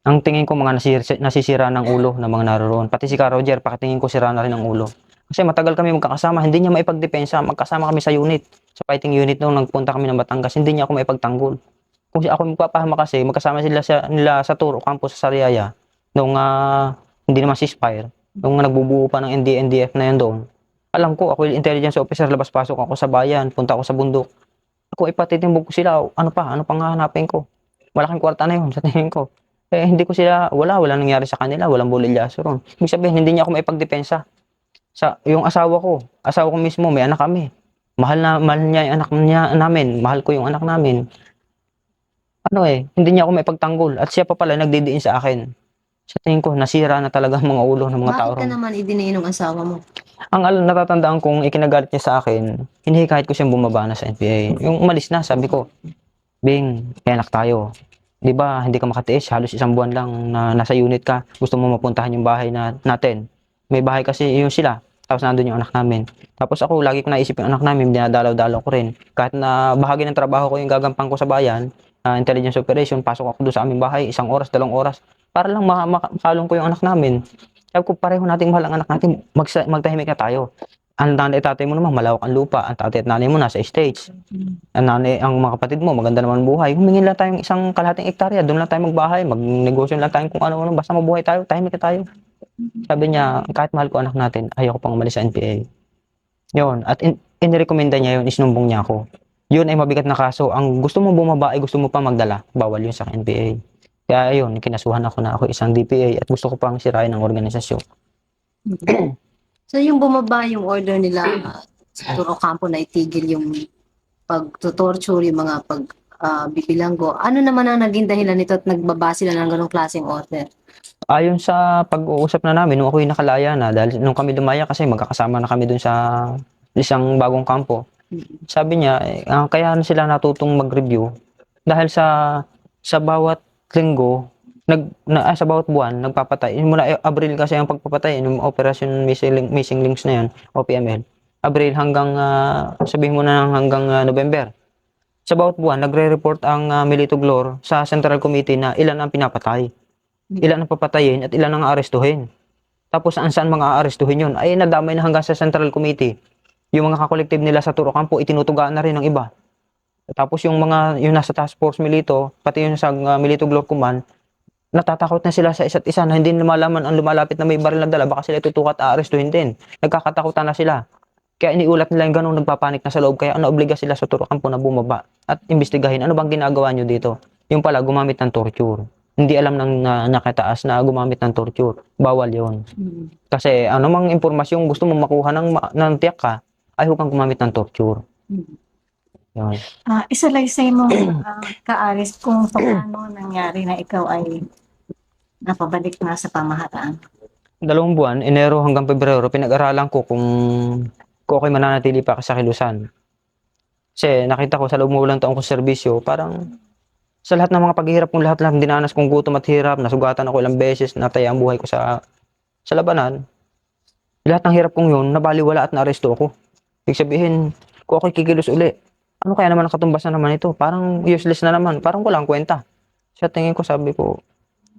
B: Ang tingin ko, mga nasisira ng ulo ng mga naroon. Pati si Ka Roger, pakitingin ko sira na rin ang ulo. Kasi matagal kami magkakasama, hindi niya maipagdepensa. Magkasama kami sa unit, sa fighting unit nung nagpunta kami ng Batangas, hindi niya ako maipagtanggol. Kung ako magpapahama kasi, magkasama nila sa Turo Campus sa Sariaya, nung hindi naman ceasefire, nung nagbubuo pa ng NDF na yan doon. Alam ko, ako yung intelligence officer, labas-pasok ako sa bayan, punta ako sa bundok. Ako ipatitimbog ko sila, ano pa nga hanapin ko? Malaking kwarta na yun sa tingin ko. Eh, hindi ko sila, wala nangyari sa kanila, walang bolilyaso ron. Ibig sabihin, hindi niya ako maipagdepensa. Yung asawa ko mismo, may anak kami. Mahal niya yung anak niya namin, mahal ko yung anak namin. Hindi niya ako maipagtanggol at siya pa pala nagdidiin sa akin. Sa tingin ko, nasira na talaga ang mga ulo ng mga tao
A: Bakit ka
B: ron.
A: naman idiniin ng asawa mo?
B: Ang natatandaan kong ikinagalit niya sa akin, hinihikayat ko siyang bumaba na sa NPA. Yung umalis na, sabi ko, Bing, kaya anak tayo. Di ba, hindi ka makatiis, halos 1 buwan lang na nasa unit ka. Gusto mo mapuntahan yung bahay natin. May bahay kasi yung sila, tapos nandun yung anak namin. Tapos ako, lagi ko naisip yung anak namin, dinadalaw-dalaw ko rin. Kahit na bahagi ng trabaho ko yung gagampang ko sa bayan, intelligence operation, pasok ako doon sa aming bahay, 1 oras, 2 oras, para lang makalong ko yung anak namin. Sabi ko, pareho nating mahal ang anak natin, magtahimik na tayo. Ang nanay at tatay mo naman, malawak ang lupa. Ang tatay at nanay mo nasa estates. Ang mga kapatid mo, maganda naman buhay. Humingi lang tayong 1 kalahating ektarya, doon lang tayo magbahay, magnegosyo lang tayo kung ano-ano, basta mabuhay tayo, tahimik na tayo. Sabi niya, kahit mahal ko anak natin, ayoko pang umalis sa NPA. Yun, at inirekomenda niya yun, isinumbong niya ako. Yun ay mabigat na kaso. Ang gusto mo bumaba ay gusto mo pa magdala. Bawal yun sa NPA. Kaya yun, kinasuhan ako na ako isang DPA at gusto ko pang sirain ang organisasyon.
A: So yung bumaba yung order nila sa Turo Campo na itigil yung pagtutorture, yung mga bibilanggo. Ano naman ang naging dahilan nito at nagbaba sila ng ganong klaseng order?
B: Ayon sa pag-uusap na namin, nung ako'y nakalaya na, dahil nung kami lumaya kasi magkakasama na kami dun sa isang bagong kampo. Sabi niya, kaya sila natutong mag-review dahil sa bawat linggo, sa bawat buwan, nagpapatay. Mula Abril kasi ang pagpapatay, yung Operation Missing Links na yan, OPML. Abril hanggang, sabihin mo na hanggang November. Sa bawat buwan, nagre-report ang Milito Glor sa Central Committee na ilan ang pinapatay, ilan ang papatayin at ilan ang aarestuhin. Tapos saan mga aarestuhin yun? Ay nadamay na hanggang sa Central Committee. Yung mga kakolektive nila sa Turo Campo, itinutugaan na rin ng iba. Tapos yung nasa Task Force Milito, pati yung sa Milito Glor Command, natatakot na sila sa isa't isa na hindi lumalaman ang lumalapit na may baril na dala, baka sila itutukat at aarestuhin din. Nagkakatakutan na sila. Kaya iniulat nila yung ganun, nagpapanik na sa loob. Kaya naobliga sila sa Turo Campo na bumaba at imbestigahin ano bang ginagawa nyo dito. Yung pala, gumamit ng torture. Hindi alam ng nakataas na gumamit ng torture. Bawal yon. Kasi anumang impormasyon gusto mo makuha ng tiyak ka, ay huwag kang gumamit ng torture. Yun.
C: Isalaysay mo, Ka-Aris, kung paano nangyari na ikaw ay napabalik na sa pamahalaan.
B: 2 buwan, Enero hanggang Pebrero, pinag-aralan ko kung ako'y mananatili pa sa Kilusan. Kasi nakita ko sa loob mo lang taong kong serbisyo, parang sa lahat ng mga paghihirap kong lahat dinanas kong gutom at hirap, nasugatan ako ilang beses, nataya ang buhay ko sa labanan. Lahat ng hirap kong yun, nabaliwala at naaresto ako. Ibig sabihin, kung ako'y kikilos uli, ano kaya naman ang katumbas na naman ito? Parang useless na naman, parang walang kwenta. Sa tingin ko, sabi ko,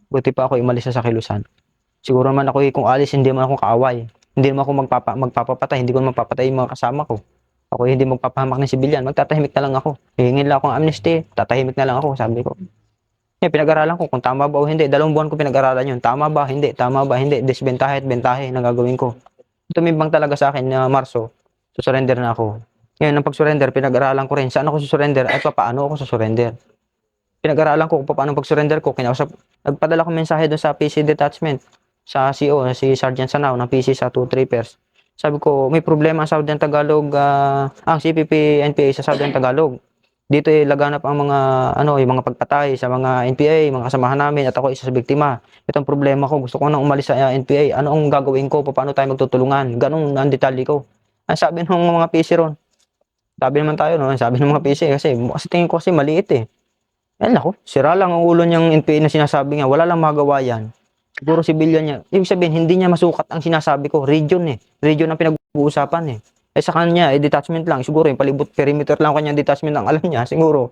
B: buti pa ako umalis sa Kilusan. Siguro naman ako kung alis, hindi naman ako kaaway. Hindi naman ako magpapapatay, hindi ko magpapatay yung mga kasama ko. Ako hindi magpapahamak ng sibilyan, magtatahimik na lang ako. Hihingin lang akong amnesty, tatahimik na lang ako, sabi ko. Pinag-aralan ko kung tama ba o hindi. 2 buwan ko pinag-aralan yun. Tama ba, hindi. Tama ba, hindi. Disbentahe at bentahe na gagawin ko. Tumimbang talaga sa akin na Marso, susurrender na ako. Ngayon, ang pag-surrender, pinag-aralan ko rin saan ako susurrender at paano ako susurrender. Pinag-aralan ko kung paano pag-surrender ko. Nagpadala ko mensahe doon sa PC detachment, sa CO, si Sergeant Sanao ng PC sa 2 Trippers. Sabi ko, may problema ang Southern Tagalog, ang CPP NPA sa Southern Tagalog. Dito laganap ang yung mga pagpatay sa mga NPA, mga kasamahan namin at ako isa sa biktima. Itong problema ko, gusto ko nang umalis sa NPA. Ano ang gagawin ko? Paano tayo magtutulungan? Ganun ang detalye ko. Ang sabi ng mga PC ron, Sabi naman tayo, no? Sabi ng mga PC kasi tingin ko kasi maliit eh. Eh, naku, sira lang ang ulo niyang NPA na sinasabi niya. Wala lang magawa yan. Siguro civilian niya. Ibig sabihin, hindi niya masukat ang sinasabi ko. Region eh. Region ang pinag-uusapan eh. Eh sa kanya, detachment lang. Siguro yung palibot perimeter lang kanya detachment ang alam niya. Siguro,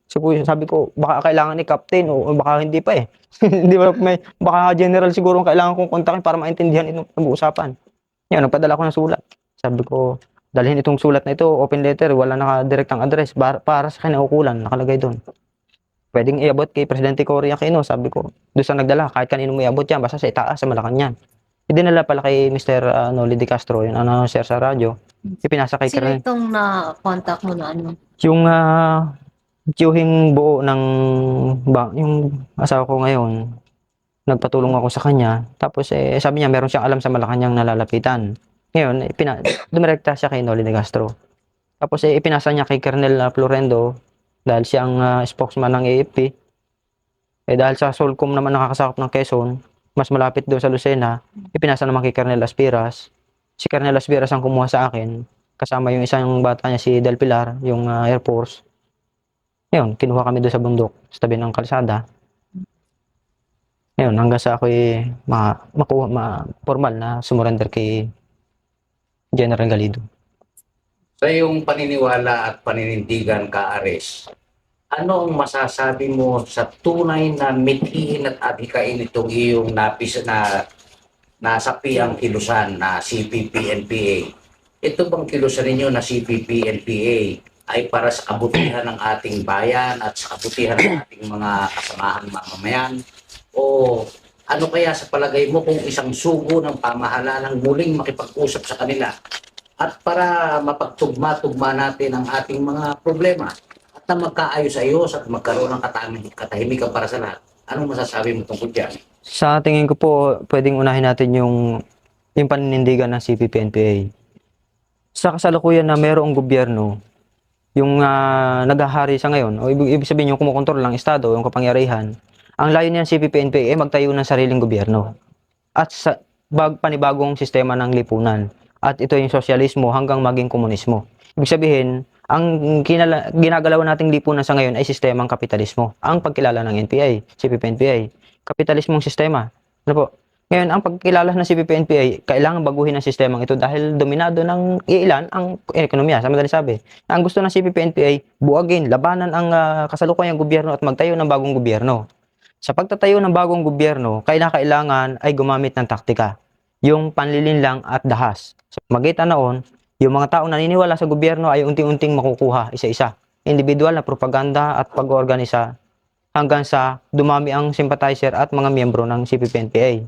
B: siguro sabi ko, baka kailangan ni captain o baka hindi pa eh. Hindi ba baka general siguro ang kailangan kong kontakin para maintindihan itong pag-uusapan. Yan, nagpadala ko ng sulat. Sabi ko, dalhin itong sulat na ito, open letter, wala naka-direktang address para sa kinaukulan, nakalagay doon. Pwedeng iabot kay Presidente Cory Aquino, sabi ko. Doon sa nagdala, kahit kanino may abot yan, basta sa itaas, sa Malacanang. Idinala pala kay Mr. Noli De Castro, yung announcer sa radyo. Ipinasa kay
A: Sino
B: Colonel.
A: itong na-contact mo na ano?
B: Yung tiyuhing buo ng yung asawa ko ngayon, nagpatulong ako sa kanya. Tapos sabi niya meron siyang alam sa Malacanang na lalapitan. Ngayon, dumirekta siya kay Noli De Castro. Tapos ipinasa niya kay Colonel Florendo dahil siya ang spokesman ng AFP. Dahil sa Solcom naman nakakasakop ng Quezon, mas malapit doon sa Lucena, ipinasa naman kay Colonel Aspiras. Si Colonel Aspiras ang kumuha sa akin, kasama yung isang bata niya si Del Pilar, yung Air Force. Ngayon, kinuha kami doon sa bundok, sa tabi ng kalsada. Ngayon, hanggang sa ako'y formal na sumurrender kay General Galido.
D: Sa iyong paniniwala at paninindigan ka, Ares, ano ang masasabi mo sa tunay na mithiin at adhikain itong iyong nasapiang kilusan na CPP-NPA? Ito bang kilusan ninyo na CPP-NPA ay para sa kabutihan ng ating bayan at sa kabutihan ng ating mga kasamahan mamamayan? O ano kaya sa palagay mo kung isang sugo ng pamahalaan muling makipag-usap sa kanila at para mapagtugma-tugma natin ang ating mga problema at na magkaayos-ayos at magkaroon ng katahimikan para sa lahat? Anong masasabi mo tungkol dyan?
B: Sa tingin ko po, pwedeng unahin natin yung paninindigan ng CPP-NPA. Sa kasalukuyan na mayroong gobyerno, yung naghahari sa ngayon, o ibig sabihin yung kumukontrol ng Estado, yung kapangyarihan, ang layunin ng CPP-NPA ay magtayo ng sariling gobyerno at sa panibagong sistema ng lipunan. At ito yung sosyalismo hanggang maging komunismo. Ibig sabihin, ang ginagalaw nating lipunan sa ngayon ay sistemang kapitalismo. Ang pagkilala ng NPA, CPP-NPA, kapitalismong sistema. Ano po? Ngayon, ang pagkilala ng CPP-NPA, kailangan baguhin ang sistemang ito dahil dominado ng ilan ang ekonomiya. Sa madaling sabi, ang gusto ng CPP-NPA, buwagin, labanan ang kasalukuyang gobyerno at magtayo ng bagong gobyerno. Sa pagtatayo ng bagong gobyerno, kailangan ay gumamit ng taktika, yung panlilinlang at dahas. Sa magitan noon, yung mga taong naniniwala sa gobyerno ay unti-unting makukuha isa-isa. Individual na propaganda at pag-organisa hanggang sa dumami ang sympathizer at mga miyembro ng CPP-NPA.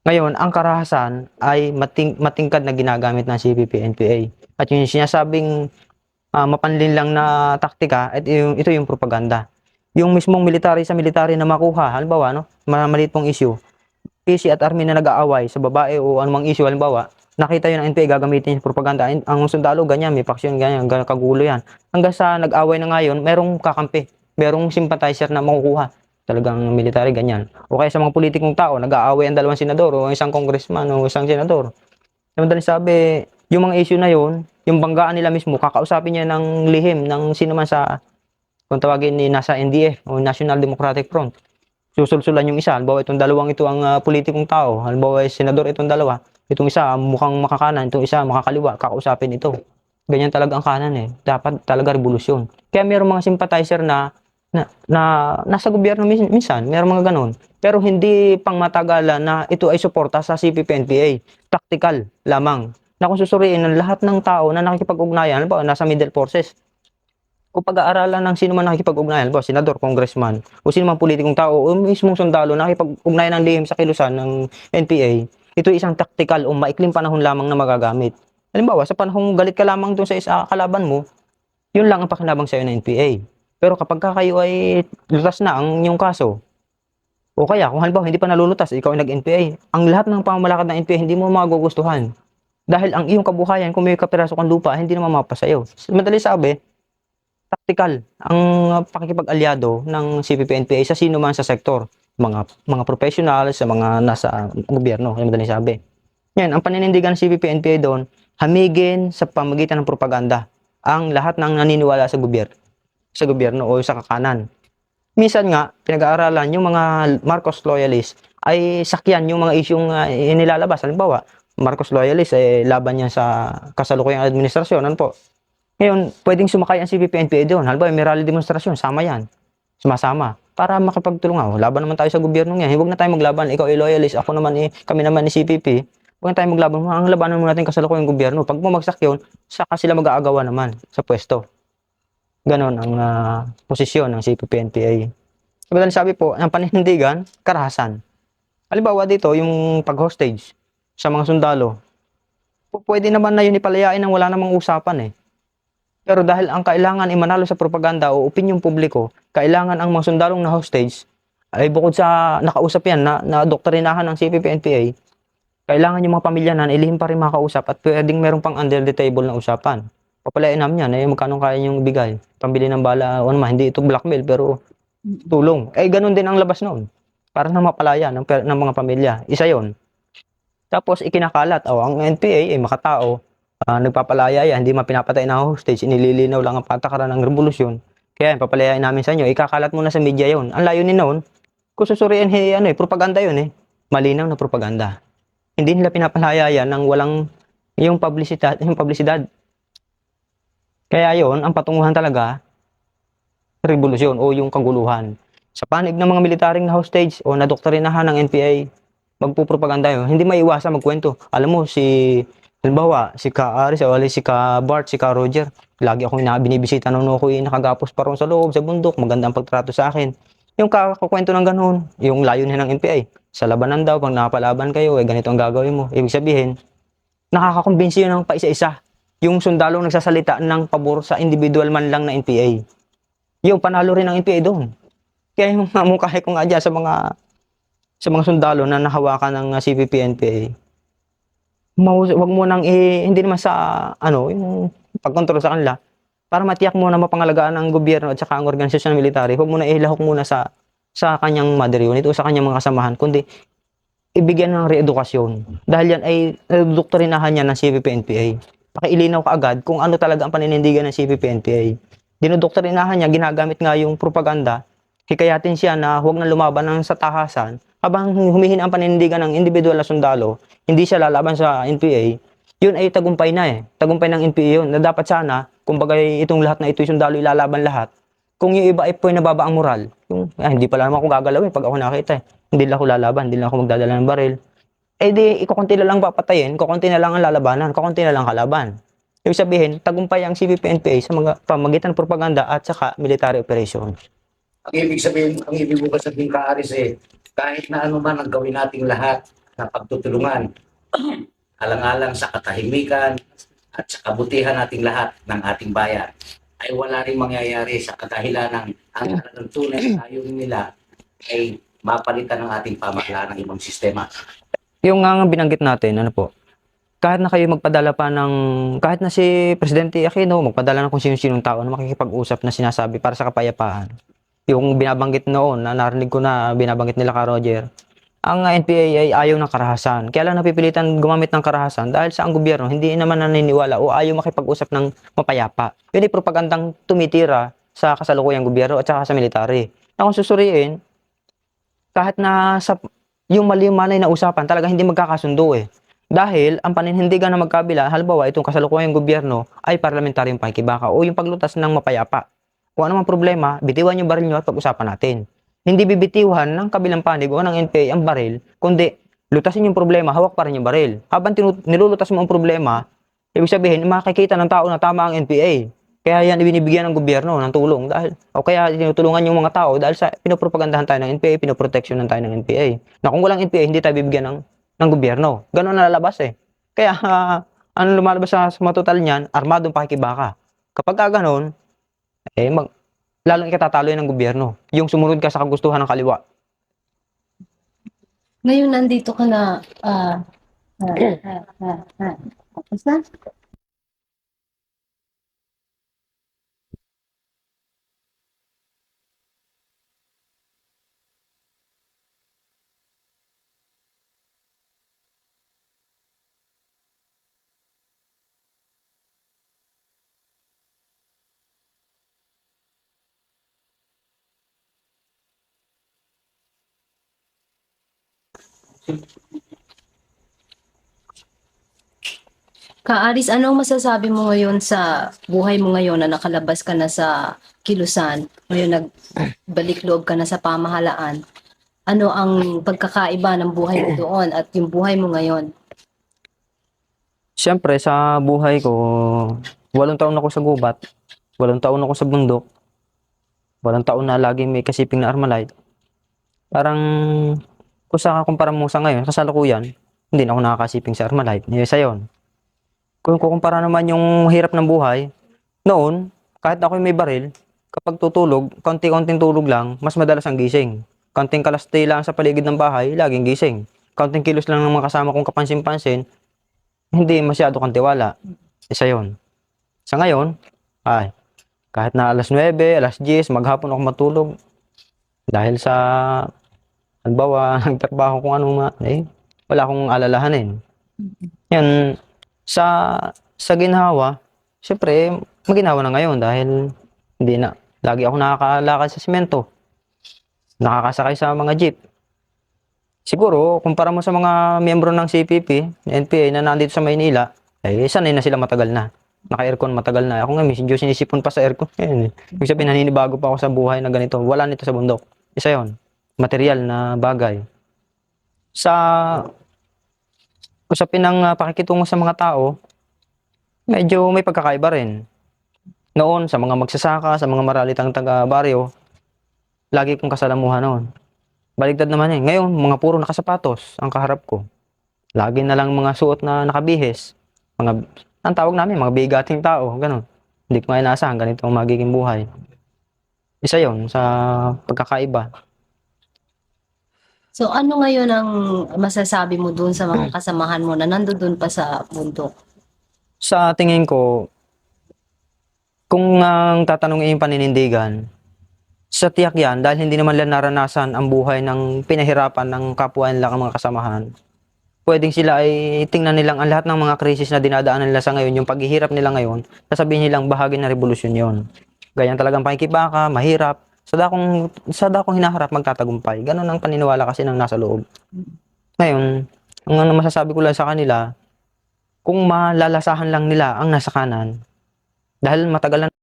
B: Ngayon, ang karahasan ay matingkad na ginagamit ng CPP-NPA. At yung sinasabing mapanlinlang na taktika, ito yung propaganda. Yung mismong military sa military na makuha, halimbawa, no, maliit pong issue, PC at army na nag-aaway sa babae o anumang issue, halimbawa, nakita yun ng NPA gagamitin yung propaganda. Ang sundalo, ganyan, may faction, ganyan, kagulo yan. Hanggang sa nag-aaway na ngayon, merong kakampi, merong sympathizer na makukuha. Talagang military, ganyan. O kaya sa mga politikong tao, nag-aaway ang dalawang senador o isang congressman o isang senador. Sa madaling sabi, yung mga issue na yun, yung banggaan nila mismo, kakausapin niya ng lihim ng sino man sa, kung tawagin ni nasa NDF o National Democratic Front. Susulsulan yung isa, halimbawa itong dalawang ito ang politikong tao, halimbawa senador itong dalawa, itong isa mukhang makakanan, itong isa makakaliwa, kakausapin ito. Ganyan talaga ang kanan eh. Dapat talaga revolusyon. Kaya mayroong mga sympathizer na nasa gobyerno minsan, mayroong mga ganon. Pero hindi pang matagalan na ito ay suporta sa CPP-NPA. Tactical lamang. Na kung susuriin ng lahat ng tao na nakikipag-ugnayan, halimbawa nasa middle forces, kung pag-aaralan ng sino man nakikipag-ugnayan, halimbawa senador, congressman, o sino man politikong tao, o mismong sundalo na nakikipag-ugnayan ng lihim sa kilusan ng NPA, ito isang tactical o maikling panahon lamang na magagamit. Halimbawa, sa panahong galit ka lamang doon sa isa kalaban mo, yun lang ang pakinabang sa'yo ng NPA. Pero kapag kayo ay lutas na ang inyong kaso, o kaya kung halimbawa hindi pa nalulutas, ikaw ay nag-NPA, ang lahat ng pamamalakad ng NPA hindi mo magugustuhan. Dahil ang iyong kabuhayan, kung may kapiraso kang lupa, hindi naman mapasayo. Madali sabi, tactical ang pakikipag-alyado ng CPP-NPA sa sino man sa sektor, mga professional, sa mga nasa gobyerno, yung madaling sabi. Yan, ang paninindigan ng CPP-NPA doon, hamigin sa pamagitan ng propaganda. ang lahat ng naniniwala sa gobyerno o sa kakanan. Minsan nga, pinag-aaralan yung mga Marcos loyalist ay sakyan yung mga isyong inilalabas. Halimbawa, Marcos loyalist, laban yan sa kasalukuyang administrasyon. Ano po? Ngayon, pwedeng sumakay ang CPP-NPA doon. Halimbawa, may rally demonstrasyon, sama yan. Sumasama. Para makipagtulungan. Laban naman tayo sa gobyerno niya. Huwag na tayo maglaban. Ikaw ay loyalist, ako naman kami naman ni CPP. Huwag na tayo maglaban. Ang labanan mo natin kasalukuyang gobyerno. Pag bumagsak yun, saka sila mag-aagawa naman sa pwesto. Ganon ang posisyon ng CPP-NPA. Sabi po, ang paninindigan, karahasan. Halimbawa dito, yung pag-hostage sa mga sundalo, pwede naman na yun ipalayain ng wala namang usapan eh. Pero dahil ang kailangan imanalo sa propaganda o opinyong publiko, kailangan ang mga sundalong na hostage, ay bukod sa nakausap yan, na doktrinahan ng CPP-NPA, kailangan yung mga pamilya na ilihim pa rin makausap at pwedeng meron pang under the table na usapan. Papalain namin yan, magkano kaya niyong ibigay? Pambili ng bala, o naman, hindi ito blackmail, pero tulong. Ganun din ang labas noon. Para na mapalaya ng mga pamilya. Isa yon. Tapos ikinakalat, ang NPA ay makatao, nagpapalaya yan, hindi mapinapatay na hostage, inililinaw lang ang patakaran ng revolusyon. Kaya yan, papalayain namin sa inyo, ikakalat muna sa media yon. Ang layunin noon, kung susuriin, propaganda yun Malinaw na propaganda. Hindi nila pinapalaya yan ng walang yung publisidad. Kaya yon, ang patunguhan talaga, revolusyon o yung kaguluhan. Sa panig ng mga militaring na hostage o nadoktrinahan ng NPA, magpupropaganda yun, hindi maiwasan magkwento. Alam mo, halimbawa, si Ka Aris, o si Ka Bart, si Ka Roger, lagi akong binibisita nung ako'y nakagapos pa ron sa loob, sa bundok, magandang pagtrato sa akin. Yung kakakwento ng ganun, yung layunin ng NPA, sa labanan daw, pag napalaban kayo, ganito ang gagawin mo. Ibig sabihin, nakakakumbinsi yun ng paisa-isa. Yung sundalong nagsasalita ng pabor sa individual man lang na NPA. Yung panalo rin ng NPA doon. Kaya yung mukhay ko nga dyan sa mga sundalo na nahawakan ng CPP-NPA, wag mo nang hindi naman sa yung pagkontrol sa kanila, para matiyak mo na mapangalagaan ng gobyerno at saka ang organisasyon ng military, huwag mo na ilahok muna sa kanyang mother unit o sa kanyang mga kasamahan, kundi ibigyan ng reedukasyon. Dahil yan ay doktrinahan niya ng CPP-NPA. Pakiilinaw ka agad kung ano talaga ang paninindigan ng CPP-NPA. Dinodoktrinahan niya, ginagamit nga yung propaganda, hikayatin siya na huwag na lumaban ng sa tahasan, habang humihin ang paninindigan ng individual na sundalo, hindi siya lalaban sa NPA, yun ay tagumpay na Tagumpay ng NPA yun, na dapat sana, kumbaga itong lahat na ito yung sundalo ilalaban lahat, kung yung iba ay po nababa ang moral, hindi pala naman ako gagalawin pag ako nakita hindi lang ako lalaban, hindi lang ako magdadala ng baril, di, kukunti na lang papatayin, kukunti na lang ang lalabanan, kukunti na lang kalaban. Ibig sabihin, tagumpay ang CPP-NPA sa mga pamagitan ng propaganda at saka military operation.
D: Ang ibig mo sabihin, Ka Aris, kahit na ano man ang gawin nating lahat na pagtutulungan, alang-alang sa katahimikan at sa kabutihan nating lahat ng ating bayan, ay wala rin mangyayari sa kadahilan ng tunay na layunin nila ay mapalitan ng ating pamahalaan ng ibang sistema.
B: Yung nga binanggit natin, kahit na kayo magpadala pa kahit na si Presidente Aquino, magpadala ng kung sino-sinong tao na makikipag-usap na sinasabi para sa kapayapaan. Yung binabanggit noon, na narinig ko na binabanggit nila Ka Roger, ang NPA ay ayaw ng karahasan. Kaya lang napipilitan gumamit ng karahasan dahil sa ang gobyerno hindi naman naniniwala o ayaw makipag-usap ng mapayapa. Yun ay propagandang tumitira sa kasalukuyang gobyerno at saka sa military. Na kung susuriin, kahit na yung mali-manay na usapan, talaga hindi magkakasundo Dahil ang paninindigan na magkabila, halimbawa itong kasalukuyang gobyerno ay parlamentaryong pakikibaka o yung paglutas ng mapayapa. Kung ano mang problema, bitiwan yung baril nyo at pag-usapan natin. Hindi bibitiwan ng kabilang panig o ng NPA ang baril, kundi lutasin yung problema, hawak pa rin yung baril. Habang nilulutas mo ang problema, ibig sabihin, makikita ng tao na tama ang NPA. Kaya yan ibinibigyan ng gobyerno ng tulong o kaya tinutulungan yung mga tao dahil sa pinopropagandahan tayo ng NPA, pinoproteksyonan tayo ng NPA. Na kung walang NPA, hindi tayo bibigyan ng gobyerno. Ganun na lalabas Kaya, ano lumalabas sa matotal niyan, armadong pakikibaka. Kapag ganun, lalong ikatatalo yan ng gobyerno. Yung sumunod ka sa kagustuhan ng kaliwa.
A: Ngayon nandito ka na, tapos na? Kaaris, anong masasabi mo ngayon sa buhay mo ngayon na nakalabas ka na sa kilusan? Ngayon nagbalik loob ka na sa pamahalaan. Ano ang pagkakaiba ng buhay mo doon at yung buhay mo ngayon?
B: Siyempre, sa buhay ko, 8 taon ako sa gubat, 8 taon ako sa bundok, 8 taon na lagi may kasiping na Armalite. Parang, kung sa kumpara mo sa ngayon, kasalukuyan, hindi na ako nakakasiping sa Armalite. Sa yon. Kung kukumpara naman yung hirap ng buhay, noon, kahit ako may baril, kapag tutulog, konti-konting tulog lang, mas madalas ang gising. Konting kalastay lang sa paligid ng bahay, laging gising. Konting kilos lang ng mga kasama kong kapansin-pansin, hindi masyado kang tiwala. Isa yon. Sa ngayon, ay, kahit na alas 9, alas 10, maghapon ako matulog. Dahil sa, halimbawa, nagtrabaho kung anong, wala akong alalahanin. Yan, sa ginhawa, syempre, maginawa na ngayon dahil hindi na. Lagi ako nakakalakad sa simento. Nakakasakay sa mga jeep. Siguro, kumpara mo sa mga miyembro ng CPP, NPA na nandito sa Maynila, sanay na sila matagal na. Naka-aircon matagal na. Ako nga, medyo sinisipon pa sa aircon. Ibig sabihin, naninibago pa ako sa buhay na ganito. Wala nito sa bundok. Isa yon. Material na bagay. Sa usapin ng pakikitungo sa mga tao, medyo may pagkakaiba rin. Noon, sa mga magsasaka, sa mga maralitang taga-baryo, lagi kong kasalamuhan noon. Baligtad naman Ngayon, mga puro nakasapatos ang kaharap ko. Lagi na lang mga suot na nakabihis. Ang tawag namin, mga bigating tao. Ganun. Hindi ko nga inaasahan ganito ang magiging buhay. Isa yon sa pagkakaiba.
A: So ano ngayon ang masasabi mo doon sa mga kasamahan mo na nandoon pa sa bundok?
B: Sa tingin ko, kung ang tatanungin yung paninindigan, sa tiyak yan, dahil hindi naman nila naranasan ang buhay ng pinahirapan ng kapwa nila ang mga kasamahan, pwedeng sila ay tingnan nilang ang lahat ng mga krisis na dinadaanan nila sa ngayon, yung paghihirap nila ngayon, sasabihin nilang bahagi ng revolusyon yon. Ganyan talagang pakikibaka, mahirap, sa dakong hinaharap magtatagumpay. Ganon ang paniniwala kasi ng nasa loob. Ngayon, ang masasabi ko lang sa kanila, kung malalasahan lang nila ang nasa kanan, dahil matagal na